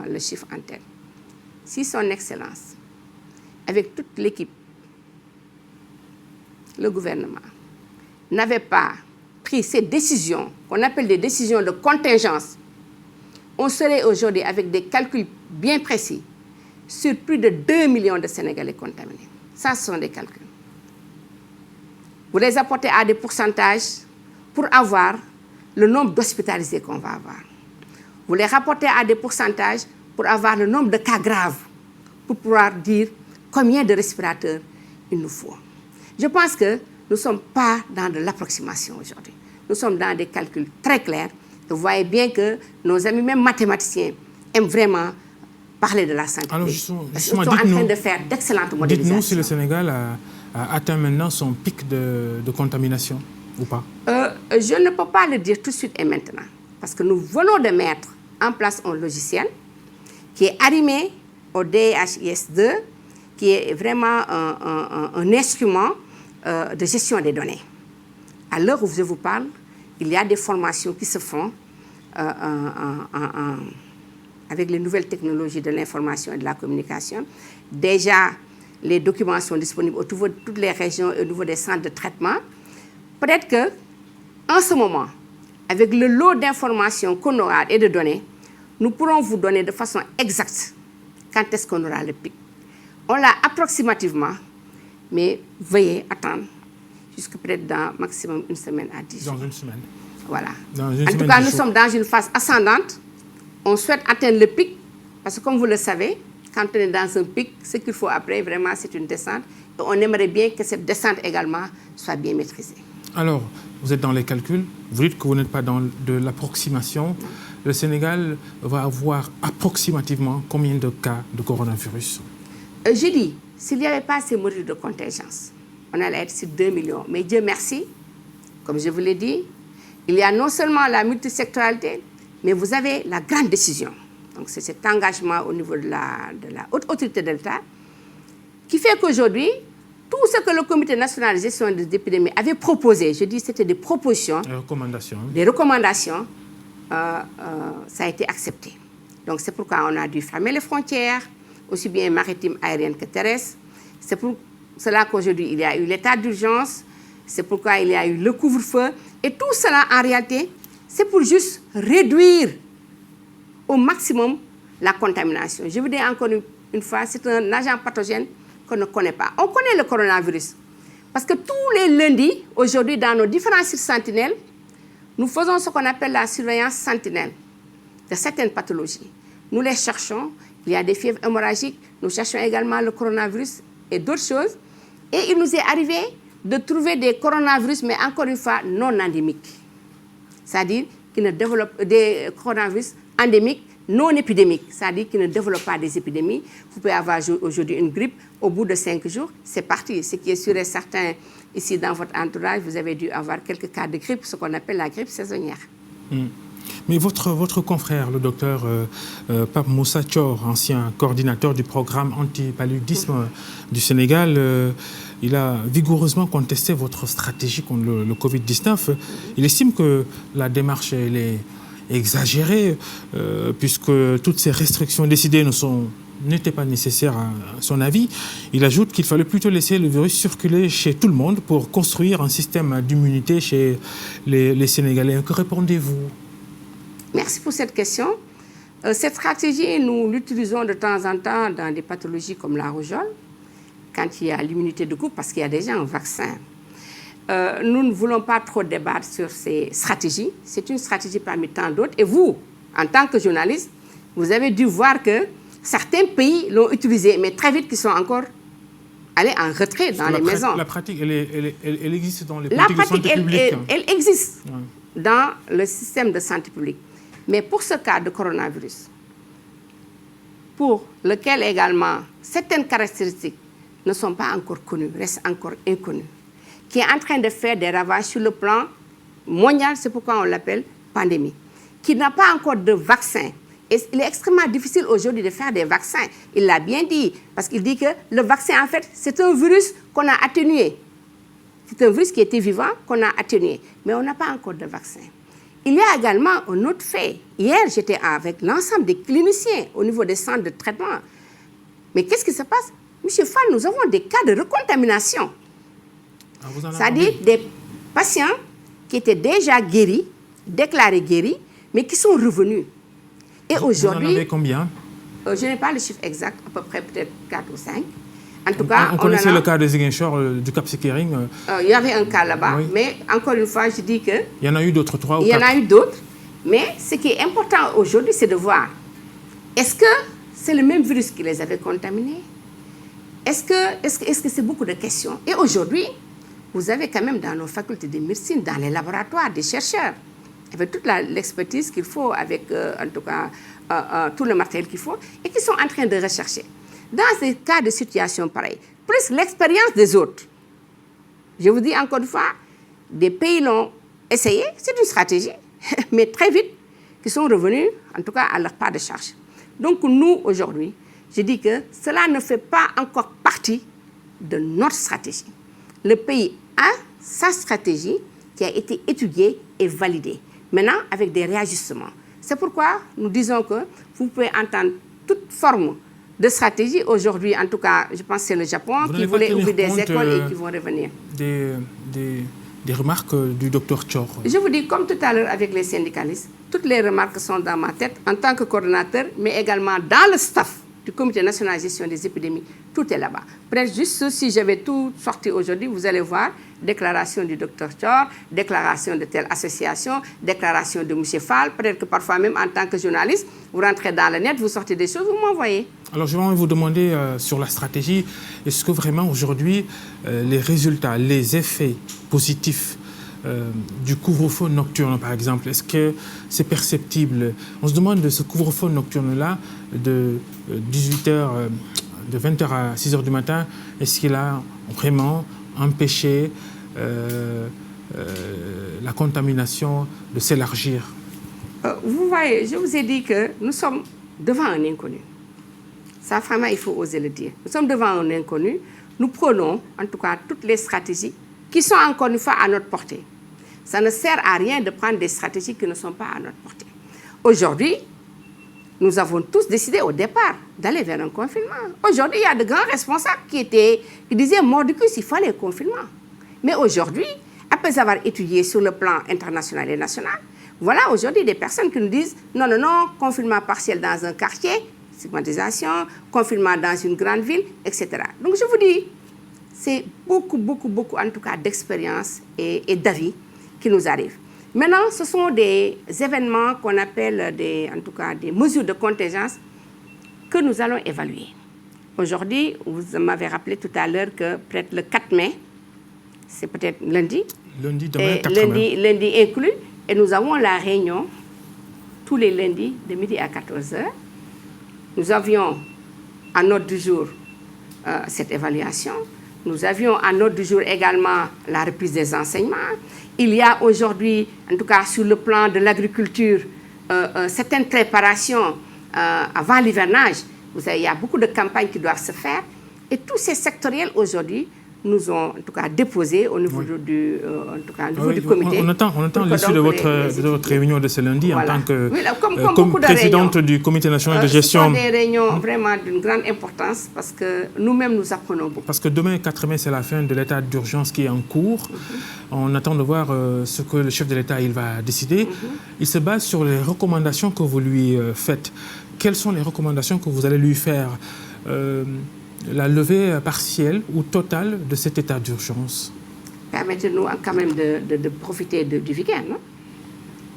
le chiffre en tête. Si son Excellence, avec toute l'équipe, le gouvernement, n'avait pas pris ces décisions, qu'on appelle des décisions de contingence, on serait aujourd'hui avec des calculs bien précis sur plus de 2 millions de Sénégalais contaminés. Ça, ce sont des calculs. Vous les apportez à des pourcentages pour avoir le nombre d'hospitalisés qu'on va avoir. Vous les rapportez à des pourcentages pour avoir le nombre de cas graves, pour pouvoir dire combien de respirateurs il nous faut. Je pense que nous ne sommes pas dans de l'approximation aujourd'hui. Nous sommes dans des calculs très clairs. Vous voyez bien que nos amis, même mathématiciens, aiment vraiment parler de la santé. Alors, ils sont en train de faire d'excellentes modélisations. Dites-nous si le Sénégal a atteint maintenant son pic de contamination ou pas? Je ne peux pas le dire tout de suite et maintenant. Parce que nous venons de mettre en place un logiciel qui est arrimé au DHIS2, qui est vraiment un instrument de gestion des données. À l'heure où je vous parle, il y a des formations qui se font avec les nouvelles technologies de l'information et de la communication. Déjà, les documents sont disponibles au niveau de toutes les régions et au niveau des centres de traitement. Peut-être qu'en ce moment, avec le lot d'informations qu'on aura et de données, nous pourrons vous donner de façon exacte quand est-ce qu'on aura le pic. On l'a approximativement, mais veuillez attendre jusqu'à peut-être dans maximum une semaine à 10 jours. Dans une semaine. Voilà. En tout cas, nous sommes dans une phase ascendante. On souhaite atteindre le pic, parce que comme vous le savez, quand on est dans un pic, ce qu'il faut après, vraiment, c'est une descente. Et on aimerait bien que cette descente également soit bien maîtrisée. Alors, vous êtes dans les calculs, vous dites que vous n'êtes pas dans de l'approximation. Le Sénégal va avoir approximativement combien de cas de coronavirus? Je dis, s'il n'y avait pas ces mesures de contingence, on allait être sur 2 millions. Mais Dieu merci, comme je vous l'ai dit, il y a non seulement la multisectorialité, mais vous avez la grande décision. Donc c'est cet engagement au niveau de la haute autorité de l'État qui fait qu'aujourd'hui, tout ce que le Comité national de gestion des épidémies avait proposé, je dis c'était des propositions, des recommandations, ça a été accepté. Donc c'est pourquoi on a dû fermer les frontières, aussi bien maritimes, aériennes que terrestres. C'est pour cela qu'aujourd'hui, il y a eu l'état d'urgence, c'est pourquoi il y a eu le couvre-feu. Et tout cela, en réalité, c'est pour juste réduire au maximum la contamination. Je vous dis encore une fois, c'est un agent pathogène qu'on ne connaît pas. On connaît le coronavirus. Parce que tous les lundis, aujourd'hui, dans nos différents sites sentinelles, nous faisons ce qu'on appelle la surveillance sentinelle de certaines pathologies. Nous les cherchons. Il y a des fièvres hémorragiques. Nous cherchons également le coronavirus et d'autres choses. Et il nous est arrivé de trouver des coronavirus, mais encore une fois, non endémiques. C'est-à-dire qui ne développent des coronavirus endémiques, non épidémiques. C'est-à-dire qui ne développent pas des épidémies. Vous pouvez avoir aujourd'hui une grippe. Au bout de 5 jours, c'est parti. Ce qui est sûr et certain, ici dans votre entourage, vous avez dû avoir quelques cas de grippe, ce qu'on appelle la grippe saisonnière. Mais votre confrère, le docteur Pape Moussa Thior, ancien coordinateur du programme anti-paludisme du Sénégal, il a vigoureusement contesté votre stratégie contre le Covid-19. Il estime que la démarche elle est exagérée, puisque toutes ces restrictions décidées n'étaient pas nécessaires à son avis. Il ajoute qu'il fallait plutôt laisser le virus circuler chez tout le monde pour construire un système d'immunité chez les Sénégalais. Que répondez-vous? Merci pour cette question. Cette stratégie, nous l'utilisons de temps en temps dans des pathologies comme la rougeole, quand il y a l'immunité de groupe, parce qu'il y a déjà un vaccin. Nous ne voulons pas trop débattre sur ces stratégies. C'est une stratégie parmi tant d'autres. Et vous, en tant que journaliste, vous avez dû voir que certains pays l'ont utilisée, mais très vite, qu'ils sont encore allés en retrait dans les maisons. La pratique, elle existe dans les politiques de santé publique. Elle existe dans le système de santé publique. Mais pour ce cas de coronavirus, pour lequel également certaines caractéristiques ne sont pas encore connues, restent encore inconnues, qui est en train de faire des ravages sur le plan mondial, c'est pourquoi on l'appelle pandémie, qui n'a pas encore de vaccin. Et il est extrêmement difficile aujourd'hui de faire des vaccins. Il l'a bien dit, parce qu'il dit que le vaccin, en fait, c'est un virus qu'on a atténué. C'est un virus qui était vivant, qu'on a atténué. Mais on n'a pas encore de vaccin. Il y a également un autre fait. Hier, j'étais avec l'ensemble des cliniciens au niveau des centres de traitement. Mais qu'est-ce qui se passe? Monsieur Fall, nous avons des cas de recontamination. C'est-à-dire des patients qui étaient déjà guéris, déclarés guéris, mais qui sont revenus. Et aujourd'hui... Vous en avez combien? Je n'ai pas le chiffre exact, à peu près peut-être 4 ou 5. En tout cas, on connaissait le cas de Ziguinchor, du Cap Skirring. Il y avait un cas là-bas, oui. Mais encore une fois, je dis que... Il y en a eu d'autres, 3 ou 4. Il y en a eu d'autres, mais ce qui est important aujourd'hui, c'est de voir, est-ce que c'est le même virus qui les avait contaminés? Est-ce que c'est beaucoup de questions? Et aujourd'hui, vous avez quand même dans nos facultés de médecine, dans les laboratoires, des chercheurs, avec toute l'expertise qu'il faut, avec en tout cas tout le matériel qu'il faut, et qui sont en train de rechercher. Dans ces cas de situation pareille, plus l'expérience des autres, je vous dis encore une fois, des pays l'ont essayé, c'est une stratégie, mais très vite, qui sont revenus, en tout cas, à leur part de charge. Donc nous, aujourd'hui, je dis que cela ne fait pas encore partie de notre stratégie. Le pays a sa stratégie qui a été étudiée et validée. Maintenant, avec des réajustements. C'est pourquoi nous disons que vous pouvez entendre toute forme de stratégie. Aujourd'hui, en tout cas, je pense que c'est le Japon qui voulait ouvrir des écoles et qui vont revenir. Des remarques du docteur Thior. Je vous dis, comme tout à l'heure avec les syndicalistes, toutes les remarques sont dans ma tête en tant que coordonnateur, mais également dans le staff du Comité national de gestion des épidémies. Tout est là-bas. Peut-être juste si j'avais tout sorti aujourd'hui, vous allez voir, déclaration du docteur Thior, déclaration de telle association, déclaration de M. Fall. Peut-être que parfois même en tant que journaliste, vous rentrez dans le net, vous sortez des choses, vous m'envoyez. Alors je vais vous demander sur la stratégie, est-ce que vraiment aujourd'hui les résultats, les effets positifs du couvre-feu nocturne, par exemple, est-ce que c'est perceptible? On se demande de ce couvre-feu nocturne-là, de 18h, de 20h à 6h du matin, est-ce qu'il a vraiment empêché la contamination de s'élargir? Vous voyez, je vous ai dit que nous sommes devant un inconnu. Ça, vraiment, il faut oser le dire. Nous sommes devant un inconnu. Nous prenons, en tout cas, toutes les stratégies qui sont encore une fois à notre portée. Ça ne sert à rien de prendre des stratégies qui ne sont pas à notre portée. Aujourd'hui, nous avons tous décidé au départ d'aller vers un confinement. Aujourd'hui, il y a de grands responsables qui disaient mordicus, il fallait un confinement. Mais aujourd'hui, après avoir étudié sur le plan international et national, voilà aujourd'hui des personnes qui nous disent non, non, non, confinement partiel dans un quartier, stigmatisation, confinement dans une grande ville, etc. Donc je vous dis, c'est beaucoup, en tout cas, d'expérience et d'avis qui nous arrivent. Maintenant, ce sont des événements qu'on appelle en tout cas des mesures de contingence que nous allons évaluer. Aujourd'hui, vous m'avez rappelé tout à l'heure que peut-être le 4 mai, c'est peut-être lundi. Lundi, demain, 4 mai. Lundi inclus. Et nous avons la réunion tous les lundis de midi à 14h. Nous avions en ordre du jour cette évaluation. Nous avions en ordre du jour également la reprise des enseignements. Il y a aujourd'hui, en tout cas sur le plan de l'agriculture, certaines préparations avant l'hivernage. Vous savez, il y a beaucoup de campagnes qui doivent se faire. Et tous ces sectoriels aujourd'hui nous ont en tout cas déposé au niveau, du comité. On attend l'issue de votre réunion de ce lundi en tant que présidente du comité national de gestion. Ce sont des réunions vraiment d'une grande importance parce que nous-mêmes nous apprenons beaucoup. Parce que demain, 4 mai, c'est la fin de l'état d'urgence qui est en cours. On attend de voir ce que le chef de l'État va décider. Il se base sur les recommandations que vous lui faites. Quelles sont les recommandations que vous allez lui faire la levée partielle ou totale de cet état d'urgence? Permettez-nous quand même de profiter du week-end, non?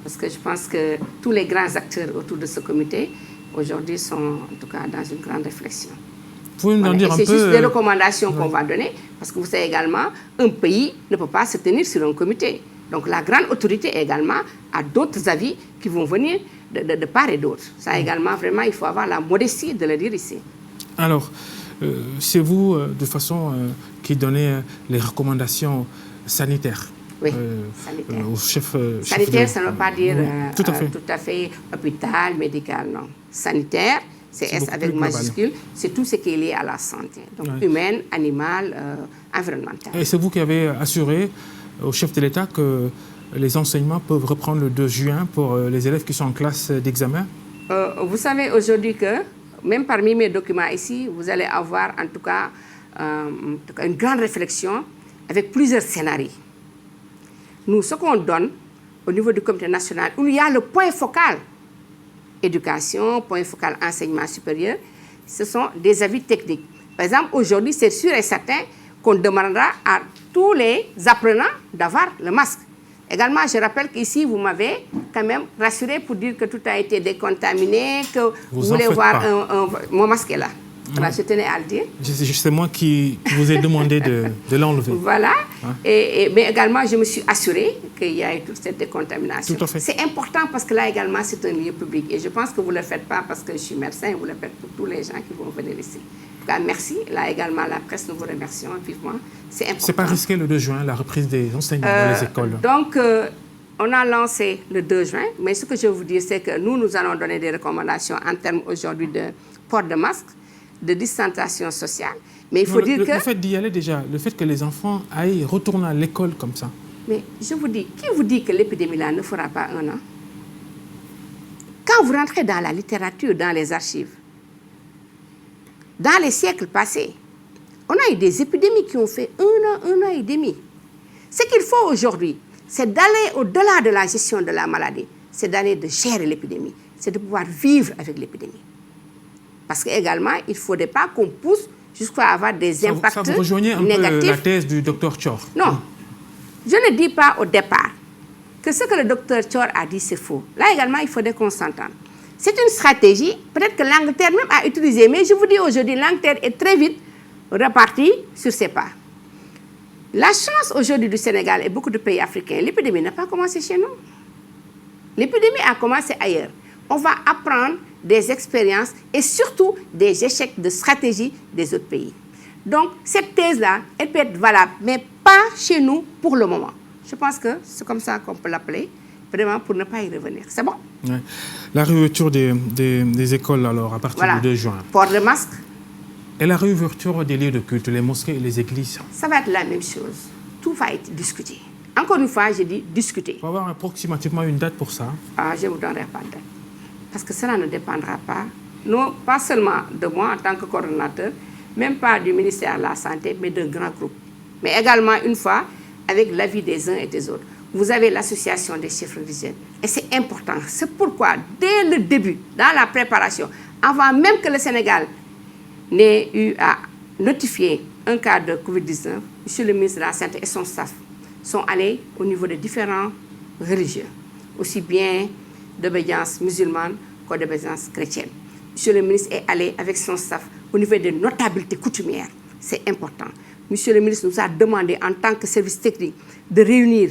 Parce que je pense que tous les grands acteurs autour de ce comité, aujourd'hui, sont en tout cas dans une grande réflexion. Vous pouvez nous en dire un peu? C'est juste des recommandations qu'on va donner, parce que vous savez également, un pays ne peut pas se tenir sur un comité. Donc la grande autorité également a d'autres avis qui vont venir de part et d'autre. Ça également, vraiment, il faut avoir la modestie de le dire ici. Alors, c'est vous, de façon, qui donnez les recommandations sanitaires. Oui, sanitaire. Au chef sanitaire, ça ne veut pas dire tout à fait hôpital, médical, non. Sanitaire, c'est S avec majuscule, c'est tout ce qui est lié à la santé. Donc humaine, animale, environnementale. Et c'est vous qui avez assuré au chef de l'État que les enseignements peuvent reprendre le 2 juin pour les élèves qui sont en classe d'examen? Vous savez aujourd'hui que même parmi mes documents ici, vous allez avoir en tout cas une grande réflexion avec plusieurs scénarios. Nous, ce qu'on donne au niveau du comité national, où il y a le point focal éducation, point focal enseignement supérieur, ce sont des avis techniques. Par exemple, aujourd'hui, c'est sûr et certain qu'on demandera à tous les apprenants d'avoir le masque. Également, je rappelle qu'ici, vous m'avez quand même rassuré pour dire que tout a été décontaminé, que vous voulez voir mon masque est là. Voilà, je tenais à le dire. C'est moi qui vous ai demandé de l'enlever. Voilà. Mais également, je me suis assurée qu'il y a eu toute cette décontamination. Tout à fait. C'est important parce que là également, c'est un lieu public. Et je pense que vous ne le faites pas parce que je suis médecin, vous le faites pour tous les gens qui vont venir ici. Merci. Là également, la presse, nous vous remercions vivement. C'est important. C'est pas risqué le 2 juin, la reprise des enseignements dans les écoles? Donc, on a lancé le 2 juin, mais ce que je veux vous dire, c'est que nous allons donner des recommandations en termes aujourd'hui de port de masque, de distanciation sociale. Mais il faut dire que... Le fait d'y aller déjà, le fait que les enfants aillent retourner à l'école comme ça. Mais je vous dis, qui vous dit que l'épidémie-là ne fera pas 1 an? Quand vous rentrez dans la littérature, dans les archives, dans les siècles passés, on a eu des épidémies qui ont fait 1 an et demi. Ce qu'il faut aujourd'hui, c'est d'aller au-delà de la gestion de la maladie, c'est d'aller de gérer l'épidémie, c'est de pouvoir vivre avec l'épidémie. Parce qu'également, il ne faudrait pas qu'on pousse jusqu'à avoir des impacts négatifs. Ça vous rejoignez un peu la thèse du docteur Thior? Non, je ne dis pas au départ que ce que le docteur Thior a dit, c'est faux. Là également, il faudrait qu'on s'entende. C'est une stratégie, peut-être que l'Angleterre même a utilisé, mais je vous dis aujourd'hui, l'Angleterre est très vite repartie sur ses pas. La chance aujourd'hui du Sénégal et beaucoup de pays africains, l'épidémie n'a pas commencé chez nous. L'épidémie a commencé ailleurs. On va apprendre des expériences et surtout des échecs de stratégie des autres pays. Donc, cette thèse-là, elle peut être valable, mais pas chez nous pour le moment. Je pense que c'est comme ça qu'on peut l'appeler, vraiment pour ne pas y revenir. C'est bon? Ouais. La réouverture des écoles, alors, à partir du 2 juin. Port de masque. Et la réouverture des lieux de culte, les mosquées et les églises? Ça va être la même chose. Tout va être discuté. Encore une fois, je dis discuter. Il faut avoir approximativement une date pour ça? Je ne vous donnerai pas de date. parce que cela ne dépendra pas, non pas seulement de moi en tant que coordonnateur, même pas du ministère de la Santé, mais d'un grand groupe. Mais également, une fois, avec l'avis des uns et des autres. Vous avez l'association des chefs religieux. Et c'est important. C'est pourquoi, dès le début, dans la préparation, avant même que le Sénégal n'ait eu à notifier un cas de Covid-19, M. le ministre de la Santé et son staff sont allés au niveau des différents religieux, aussi bien d'obédience musulmane que d'obédience chrétienne. M. le ministre est allé avec son staff au niveau des notabilités coutumières. C'est important. M. le ministre nous a demandé, en tant que service technique, de réunir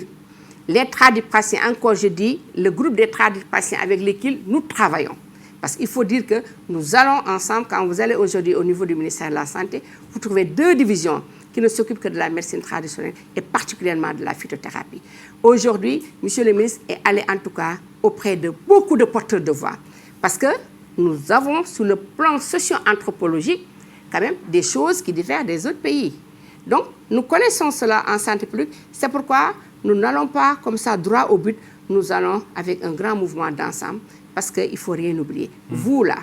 les tradipraticiens, encore je dis, le groupe des tradipraticiens avec lesquels nous travaillons. Parce qu'il faut dire que nous allons ensemble, quand vous allez aujourd'hui au niveau du ministère de la Santé, vous trouvez 2 divisions qui ne s'occupent que de la médecine traditionnelle et particulièrement de la phytothérapie. Aujourd'hui, M. le ministre est allé en tout cas auprès de beaucoup de porteurs de voix. Parce que nous avons, sur le plan socio-anthropologique, quand même des choses qui diffèrent des autres pays. Donc, nous connaissons cela en santé publique. C'est pourquoi nous n'allons pas comme ça droit au but. Nous allons avec un grand mouvement d'ensemble parce qu'il ne faut rien oublier. Vous, là,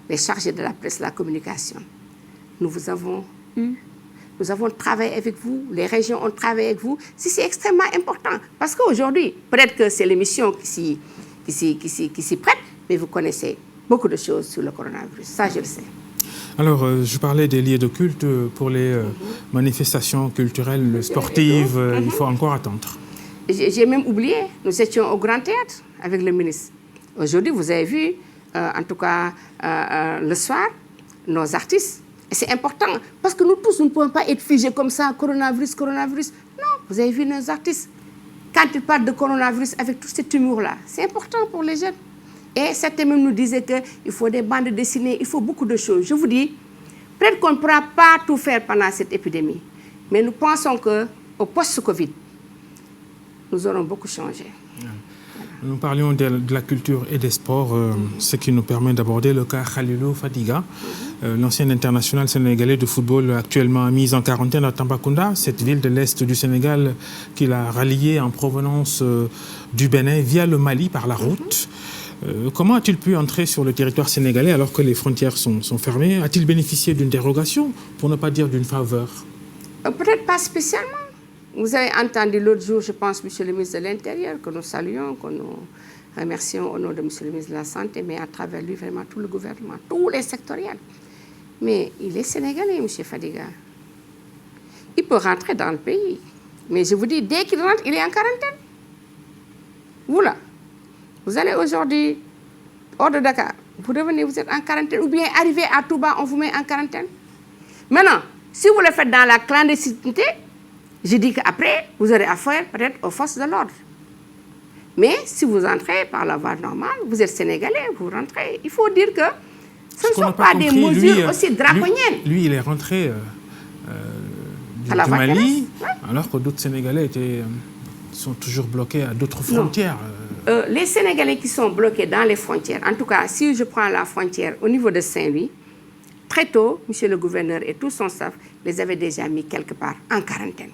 les chargés de la presse, la communication, nous vous avons eu, nous avons travaillé avec vous, les régions ont travaillé avec vous. C'est extrêmement important parce qu'aujourd'hui, peut-être que c'est l'émission qui s'y prête, mais vous connaissez beaucoup de choses sur le coronavirus. Ça, je le sais. Alors, je parlais des lieux de culte. Pour les manifestations culturelles, sportives, il faut encore attendre. J'ai même oublié, nous étions au Grand Théâtre avec le ministre. Aujourd'hui, vous avez vu, en tout cas le soir, nos artistes. Et c'est important, parce que nous tous, nous ne pouvons pas être figés comme ça, coronavirus, coronavirus. Non, vous avez vu nos artistes. Quand ils parlent de coronavirus avec tout cet humour-là, c'est important pour les jeunes. Et certains même nous disaient qu'il faut des bandes dessinées, il faut beaucoup de choses. Je vous dis, peut-être qu'on ne pourra pas tout faire pendant cette épidémie, mais nous pensons qu'au post-Covid, nous aurons beaucoup changé. Nous parlions de la culture et des sports, ce qui nous permet d'aborder le cas Khalilou Fadiga, l'ancien international sénégalais de football actuellement mis en quarantaine à Tambacounda, cette ville de l'Est du Sénégal qu'il a ralliée en provenance du Bénin via le Mali par la route. Comment a-t-il pu entrer sur le territoire sénégalais alors que les frontières sont fermées? A-t-il bénéficié d'une dérogation, pour ne pas dire d'une faveur? Peut-être pas spécialement. Vous avez entendu l'autre jour, je pense, M. le ministre de l'Intérieur, que nous saluons, que nous remercions au nom de M. le ministre de la Santé, mais à travers lui, vraiment tout le gouvernement, tous les sectoriels. Mais il est sénégalais, M. Fadiga. Il peut rentrer dans le pays. Mais je vous dis, dès qu'il rentre, il est en quarantaine. Vous là, vous allez aujourd'hui hors de Dakar, vous revenez, vous êtes en quarantaine, ou bien arrivez à Touba, on vous met en quarantaine. Maintenant, si vous le faites dans la clandestinité, je dis qu'après, vous aurez affaire peut-être aux forces de l'ordre. Mais si vous entrez par la voie normale, vous êtes sénégalais, vous rentrez. Il faut dire que ce ne sont pas des mesures aussi draconiennes. Lui, il est rentré du Mali, alors que d'autres Sénégalais sont toujours bloqués à d'autres frontières. Les Sénégalais qui sont bloqués dans les frontières, en tout cas, si je prends la frontière au niveau de Saint-Louis, très tôt, M. le gouverneur et tout son staff les avaient déjà mis quelque part en quarantaine.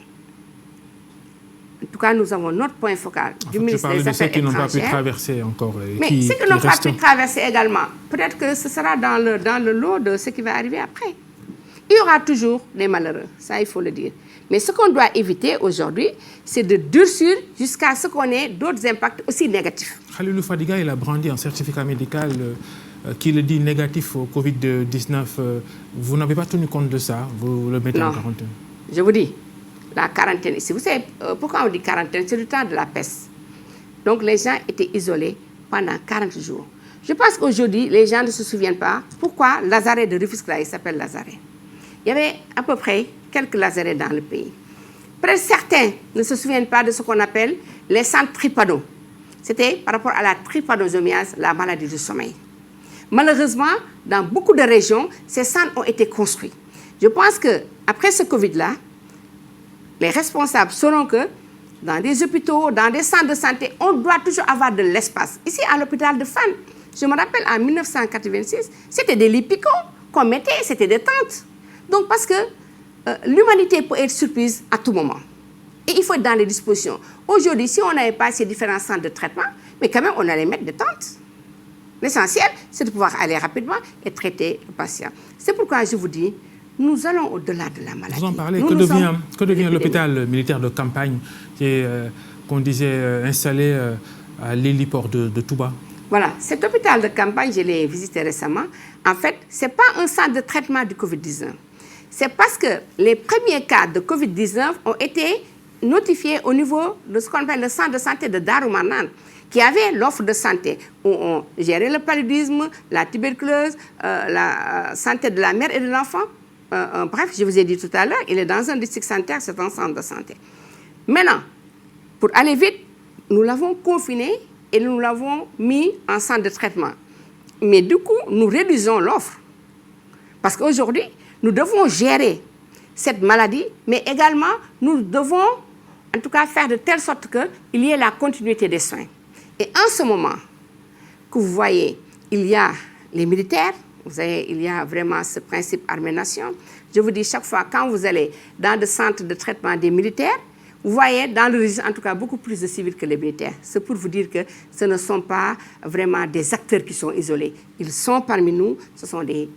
En tout cas, nous avons notre point focal du ministre des Affaires étrangères. Ceux qui n'ont pas pu traverser encore. Mais ceux qui n'ont pas pu traverser également, peut-être que ce sera dans le lot de ce qui va arriver après. Il y aura toujours des malheureux, ça il faut le dire. Mais ce qu'on doit éviter aujourd'hui, c'est de durcir jusqu'à ce qu'on ait d'autres impacts aussi négatifs. Khalilou Fadiga, il a brandi un certificat médical qui le dit négatif au Covid-19. Vous n'avez pas tenu compte de ça, vous le mettez en quarantaine? Je vous dis, la quarantaine ici, vous savez pourquoi on dit quarantaine? C'est du temps de la peste. Donc les gens étaient isolés pendant 40 jours. Je pense qu'aujourd'hui, les gens ne se souviennent pas pourquoi Lazaret de Rufisque, là, il s'appelle Lazaret. Il y avait à peu près quelques lazarets dans le pays. Presque certains ne se souviennent pas de ce qu'on appelle les centres trypanos. C'était par rapport à la trypanosomiase, la maladie du sommeil. Malheureusement, dans beaucoup de régions, ces centres ont été construits. Je pense qu'après ce Covid-là, les responsables sauront que dans des hôpitaux, dans des centres de santé, on doit toujours avoir de l'espace. Ici, à l'hôpital de Fann, je me rappelle en 1986, c'était des lits picots qu'on mettait, c'était des tentes. Donc, parce que l'humanité peut être surprise à tout moment. Et il faut être dans les dispositions. Aujourd'hui, si on n'avait pas ces différents centres de traitement, mais quand même, on allait mettre des tentes. L'essentiel, c'est de pouvoir aller rapidement et traiter le patient. C'est pourquoi je vous dis, nous allons au-delà de la maladie. Vous en parlez, que devient l'hôpital militaire de campagne qu'on disait installé à l'héliport de Touba? Voilà, cet hôpital de campagne, je l'ai visité récemment. En fait, ce n'est pas un centre de traitement du Covid-19. C'est parce que les premiers cas de Covid-19 ont été notifiés au niveau de ce qu'on appelle le centre de santé de Darou Marnane, qui avait l'offre de santé où on gérait le paludisme, la tuberculose, la santé de la mère et de l'enfant. Bref, je vous ai dit tout à l'heure, il est dans un district sanitaire, c'est un centre de santé. Maintenant, pour aller vite, nous l'avons confiné et nous l'avons mis en centre de traitement. Mais du coup, nous réduisons l'offre. Parce qu'aujourd'hui, nous devons gérer cette maladie, mais également, nous devons, en tout cas, faire de telle sorte qu'il y ait la continuité des soins. Et en ce moment, que vous voyez, il y a les militaires, vous savez, il y a vraiment ce principe armée-nation. Je vous dis chaque fois, quand vous allez dans le centre de traitement des militaires, vous voyez dans le registre, en tout cas, beaucoup plus de civils que les militaires. C'est pour vous dire que ce ne sont pas vraiment des acteurs qui sont isolés. Ils sont parmi nous, ce sont des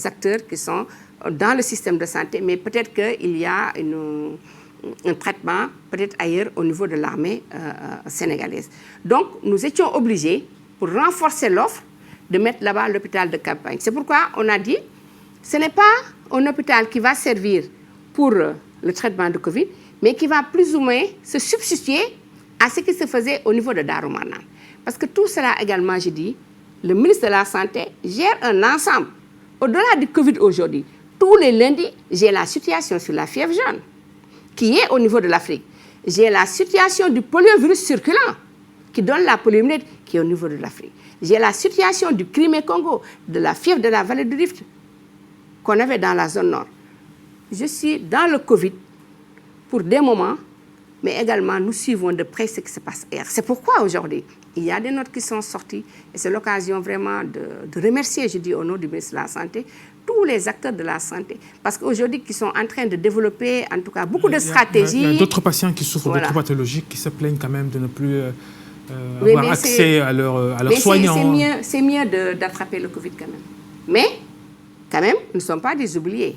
acteurs qui sont dans le système de santé, mais peut-être qu'il y a un traitement peut-être ailleurs au niveau de l'armée sénégalaise. Donc, nous étions obligés, pour renforcer l'offre, de mettre là-bas l'hôpital de campagne. C'est pourquoi on a dit, ce n'est pas un hôpital qui va servir pour le traitement de Covid, mais qui va plus ou moins se substituer à ce qui se faisait au niveau de Darou Marnane. Parce que tout cela également, je dis, le ministre de la Santé gère un ensemble. Au-delà du Covid aujourd'hui, tous les lundis, j'ai la situation sur la fièvre jaune, qui est au niveau de l'Afrique. J'ai la situation du poliovirus circulant, qui donne la poliomyélite, qui est au niveau de l'Afrique. J'ai la situation du Crimée-Congo, de la fièvre de la vallée du Rift, qu'on avait dans la zone nord. Je suis dans le Covid pour des moments, mais également nous suivons de près ce qui se passe ailleurs. C'est pourquoi aujourd'hui, il y a des notes qui sont sorties, et c'est l'occasion vraiment de remercier, je dis au nom du ministre de la Santé, tous les acteurs de la santé, parce qu'aujourd'hui, qui sont en train de développer, en tout cas, beaucoup de stratégies. Il y a d'autres patients qui souffrent de troubles pathologiques, qui se plaignent quand même de ne plus avoir accès à leurs soignants. C'est mieux d'attraper le Covid quand même. Mais, quand même, nous ne sommes pas des oubliés.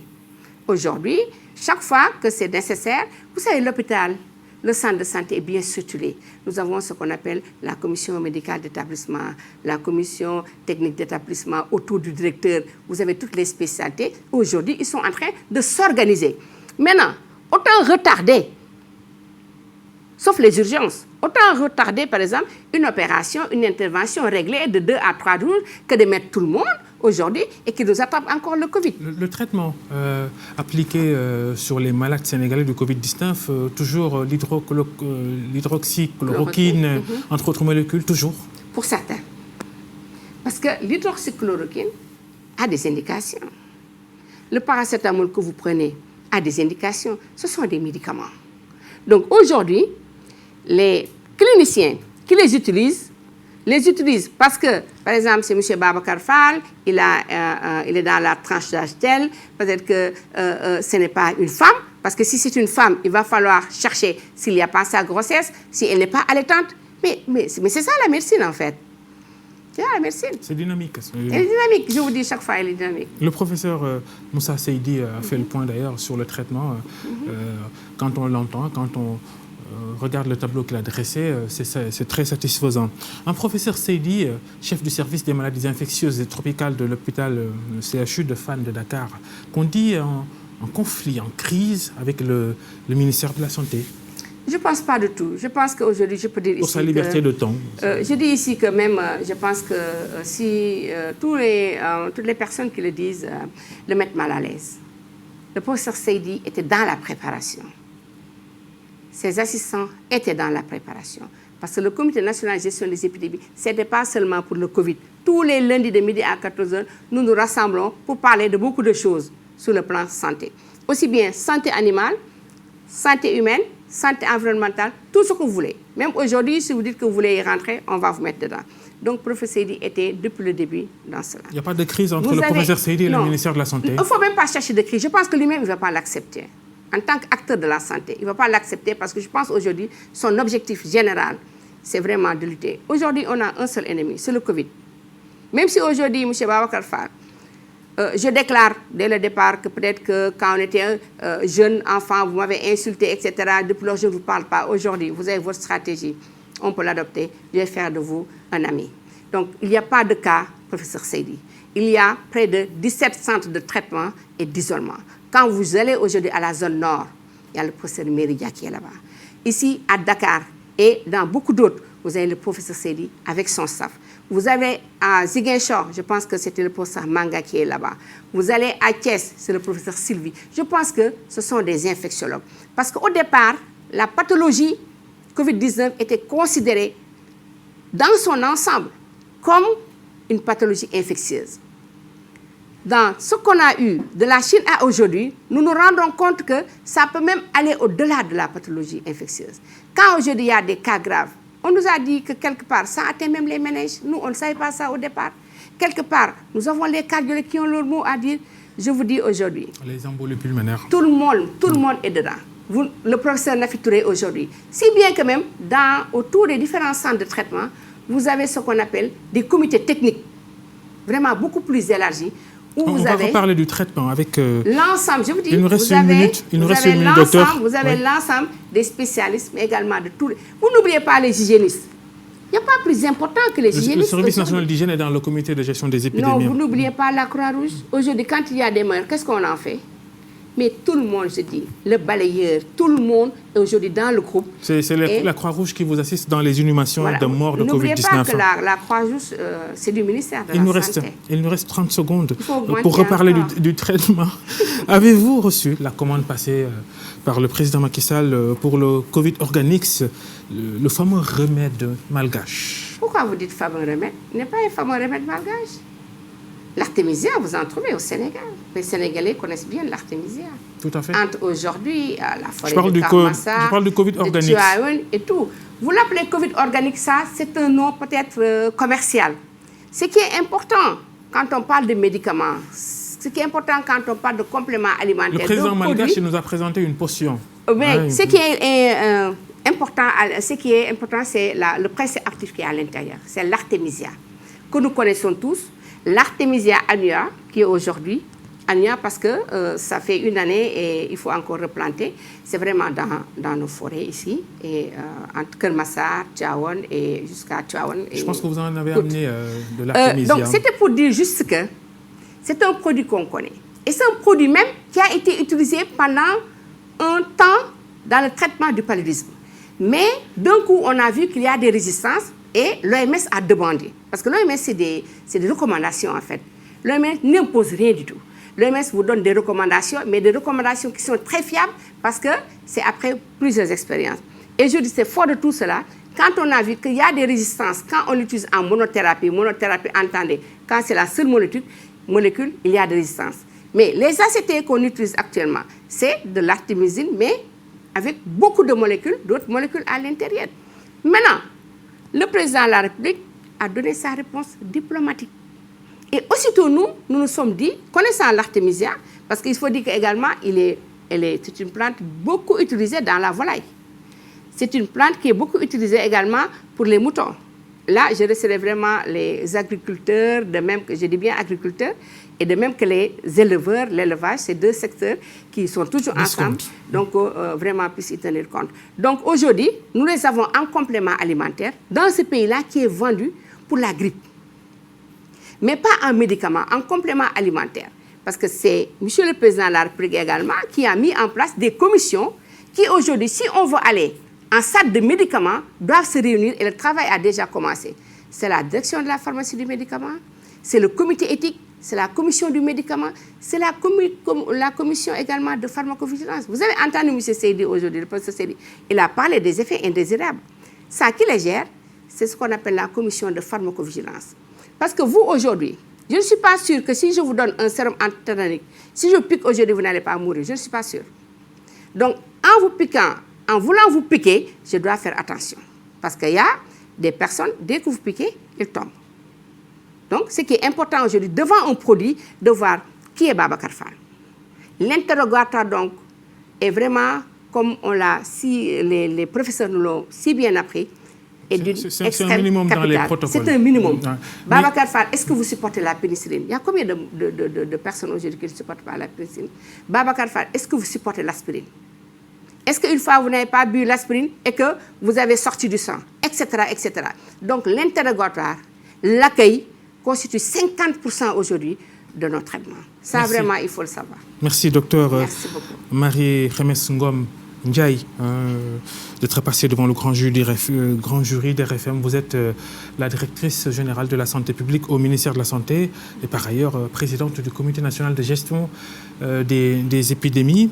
Aujourd'hui, chaque fois que c'est nécessaire, vous savez, l'hôpital, le centre de santé est bien structuré. Nous avons ce qu'on appelle la commission médicale d'établissement, la commission technique d'établissement autour du directeur. Vous avez toutes les spécialités. Aujourd'hui, ils sont en train de s'organiser. Maintenant, autant retarder, sauf les urgences, autant retarder, par exemple, une opération, une intervention réglée de 2 à 3 jours que de mettre tout le monde aujourd'hui et qui nous attrape encore le Covid. Le traitement appliqué sur les malades sénégalais du Covid-19, toujours l'hydroxychloroquine, entre autres molécules, toujours? Pour certains. Parce que l'hydroxychloroquine a des indications. Le paracétamol que vous prenez a des indications. Ce sont des médicaments. Donc aujourd'hui, les cliniciens qui les utilisent parce que, par exemple, c'est M. Babacar Fall, il est dans la tranche d'âge telle, peut-être que ce n'est pas une femme, parce que si c'est une femme, il va falloir chercher s'il n'y a pas sa grossesse, si elle n'est pas allaitante. Mais c'est ça la médecine, en fait. C'est ça la médecine. C'est dynamique. Elle est dynamique, je vous dis chaque fois, elle est dynamique. Le professeur Moussa Seydi a fait le point d'ailleurs sur le traitement. Quand on l'entend, quand on regarde le tableau qu'il a dressé, c'est très satisfaisant. Un professeur Seydi, chef du service des maladies infectieuses et tropicales de l'hôpital CHU de Fann de Dakar, qu'on dit en conflit, en crise avec le ministère de la Santé. Je ne pense pas du tout. Je pense qu'aujourd'hui, je peux dire pour ici sa liberté de temps. Je dis ici que même, je pense que si toutes les personnes qui le disent le mettent mal à l'aise. Le professeur Seydi était dans la préparation. Ses assistants étaient dans la préparation. Parce que le Comité national de gestion des épidémies, ce n'était pas seulement pour le Covid. Tous les lundis de midi à 14h, nous nous rassemblons pour parler de beaucoup de choses sur le plan santé. Aussi bien santé animale, santé humaine, santé environnementale, tout ce que vous voulez. Même aujourd'hui, si vous dites que vous voulez y rentrer, on va vous mettre dedans. Donc, le professeur Seydi était depuis le début dans cela. Il n'y a pas de crise entre le professeur Seydi et le ministère de la Santé? Il ne faut même pas chercher de crise. Je pense que lui-même, il ne va pas l'accepter. En tant qu'acteur de la santé, il ne va pas l'accepter parce que je pense aujourd'hui, son objectif général, c'est vraiment de lutter. Aujourd'hui, on a un seul ennemi, c'est le Covid. Même si aujourd'hui, M. Babacar Fall, je déclare dès le départ que peut-être que quand on était jeune enfant, vous m'avez insulté, etc. Depuis lors, je ne vous parle pas. Aujourd'hui, vous avez votre stratégie. On peut l'adopter. Je vais faire de vous un ami. Donc, il n'y a pas de cas, professeur Seydi. Il y a près de 17 centres de traitement et d'isolement. Quand vous allez aujourd'hui à la zone nord, il y a le professeur Méridia qui est là-bas. Ici, à Dakar et dans beaucoup d'autres, vous avez le professeur Seydi avec son staff. Vous avez à Ziguinchor, je pense que c'était le professeur Manga qui est là-bas. Vous allez à Thiès, c'est le professeur Sylvie. Je pense que ce sont des infectiologues. Parce qu'au départ, la pathologie COVID-19 était considérée dans son ensemble comme une pathologie infectieuse. Dans ce qu'on a eu de la Chine à aujourd'hui, nous nous rendons compte que ça peut même aller au-delà de la pathologie infectieuse. Quand aujourd'hui il y a des cas graves, on nous a dit que quelque part, ça atteint même les méninges. Nous, on ne savait pas ça au départ. Quelque part, nous avons les cardiologues qui ont leur mot à dire. Je vous dis aujourd'hui. Les embolies pulmonaires. Tout le monde est dedans. Le professeur Nafi Touré aujourd'hui. Si bien que même, autour des différents centres de traitement, vous avez ce qu'on appelle des comités techniques, vraiment beaucoup plus élargis. On va reparler du traitement avec... l'ensemble, je vous dis, il nous reste une minute, docteur. Vous avez l'ensemble des spécialistes, mais également de tous les... Vous n'oubliez pas les hygiénistes. Il n'y a pas plus important que les hygiénistes. Le service national d'hygiène est dans le comité de gestion des épidémies. Non, vous n'oubliez pas la Croix-Rouge. Aujourd'hui, quand il y a des morts, qu'est-ce qu'on en fait? Mais tout le monde, je dis, le balayeur, tout le monde est aujourd'hui dans le groupe. C'est la Croix-Rouge qui vous assiste dans les inhumations de morts de Covid-19. N'oubliez pas que la Croix-Rouge, c'est du ministère de la Santé. Il nous reste 30 secondes pour reparler du traitement. Avez-vous reçu la commande passée par le président Macky Sall pour le Covid Organix, le fameux remède malgache? Pourquoi vous dites fameux remède? Il n'est pas un fameux remède malgache. L'artémisia, vous en trouvez au Sénégal. Les Sénégalais connaissent bien l'artémisia. Tout à fait. Entre aujourd'hui, la forêt de Karmassa, je parle du Covid Organix. Et tout. Vous l'appelez Covid Organix, ça, c'est un nom peut-être commercial. Ce qui est important quand on parle de médicaments, ce qui est important quand on parle de compléments alimentaires. Le président malgache nous a présenté une potion. Mais ce qui est important, c'est le principe actif qui est à l'intérieur. C'est l'artémisia, que nous connaissons tous. L'artémisia annua, qui est aujourd'hui, annua parce que ça fait une année et il faut encore replanter. C'est vraiment dans nos forêts ici, et entre Kermassar, Tivaouane et jusqu'à Tivaouane. Je pense que vous en avez amené de l'artémisia. Donc c'était pour dire juste que c'est un produit qu'on connaît. Et c'est un produit même qui a été utilisé pendant un temps dans le traitement du paludisme. Mais d'un coup, on a vu qu'il y a des résistances. Et l'OMS a demandé, parce que l'OMS, c'est des recommandations en fait. L'OMS n'impose rien du tout. L'OMS vous donne des recommandations, mais des recommandations qui sont très fiables parce que c'est après plusieurs expériences. Et je dis, c'est fort de tout cela. Quand on a vu qu'il y a des résistances, quand on l'utilise en monothérapie, entendez, quand c'est la seule molécule, il y a des résistances. Mais les ACT qu'on utilise actuellement, c'est de l'artémisine, mais avec beaucoup de molécules, d'autres molécules à l'intérieur. Maintenant, le président de la République a donné sa réponse diplomatique. Et aussitôt, nous nous sommes dit, connaissant l'artémisia, parce qu'il faut dire qu'également, c'est une plante beaucoup utilisée dans la volaille. C'est une plante qui est beaucoup utilisée également pour les moutons. Là, je laisserai vraiment les agriculteurs, de même que, je dis bien agriculteurs, et de même que les éleveurs, l'élevage, c'est deux secteurs qui sont toujours ensemble, donc vraiment puissent y tenir compte. Donc aujourd'hui, nous les avons en complément alimentaire dans ce pays-là qui est vendu pour la grippe. Mais pas en médicament, en complément alimentaire. Parce que c'est M. le Président de la République également qui a mis en place des commissions qui aujourd'hui, si on veut aller en salle de médicaments, doivent se réunir et le travail a déjà commencé. C'est la direction de la pharmacie du médicament, c'est le comité éthique, c'est la commission du médicament, c'est la commission également de pharmacovigilance. Vous avez entendu M. Seydi aujourd'hui, le professeur Seydi, il a parlé des effets indésirables. Ça qui les gère, c'est ce qu'on appelle la commission de pharmacovigilance. Parce que vous, aujourd'hui, je ne suis pas sûre que si je vous donne un sérum antitétanique, si je pique aujourd'hui, vous n'allez pas mourir. Je ne suis pas sûre. Donc, en vous piquant, en voulant vous piquer, je dois faire attention. Parce qu'il y a des personnes, dès que vous piquez, ils tombent. Donc, ce qui est important aujourd'hui, devant un produit, de voir qui est Babacar Fall. L'interrogatoire, donc, est vraiment, comme on l'a, si les professeurs nous l'ont si bien appris, est d'une extrême un minimum capitale. Dans les protocoles. C'est un minimum. Ouais. Babacar Fall, est-ce que vous supportez la pénicilline? Il y a combien de personnes aujourd'hui qui ne supportent pas la pénicilline? Babacar Fall, est-ce que vous supportez l'aspirine? Est-ce qu'une fois vous n'avez pas bu l'aspirine et que vous avez sorti du sang, etc., etc. Donc l'interrogatoire, l'accueil constitue 50% aujourd'hui de nos traitements. Ça, merci. Vraiment, il faut le savoir. Merci, docteur Marie-Khemesse Ngom Ndiaye, d'être passée devant le grand jury des RFM. Vous êtes la directrice générale de la santé publique au ministère de la Santé et par ailleurs présidente du comité national de gestion des épidémies.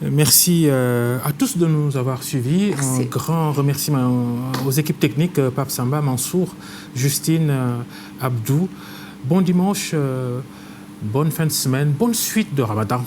Merci à tous de nous avoir suivis. Merci. Un grand remerciement aux équipes techniques, Pape Samba, Mansour, Justine, Abdou. Bon dimanche, bonne fin de semaine, bonne suite de Ramadan.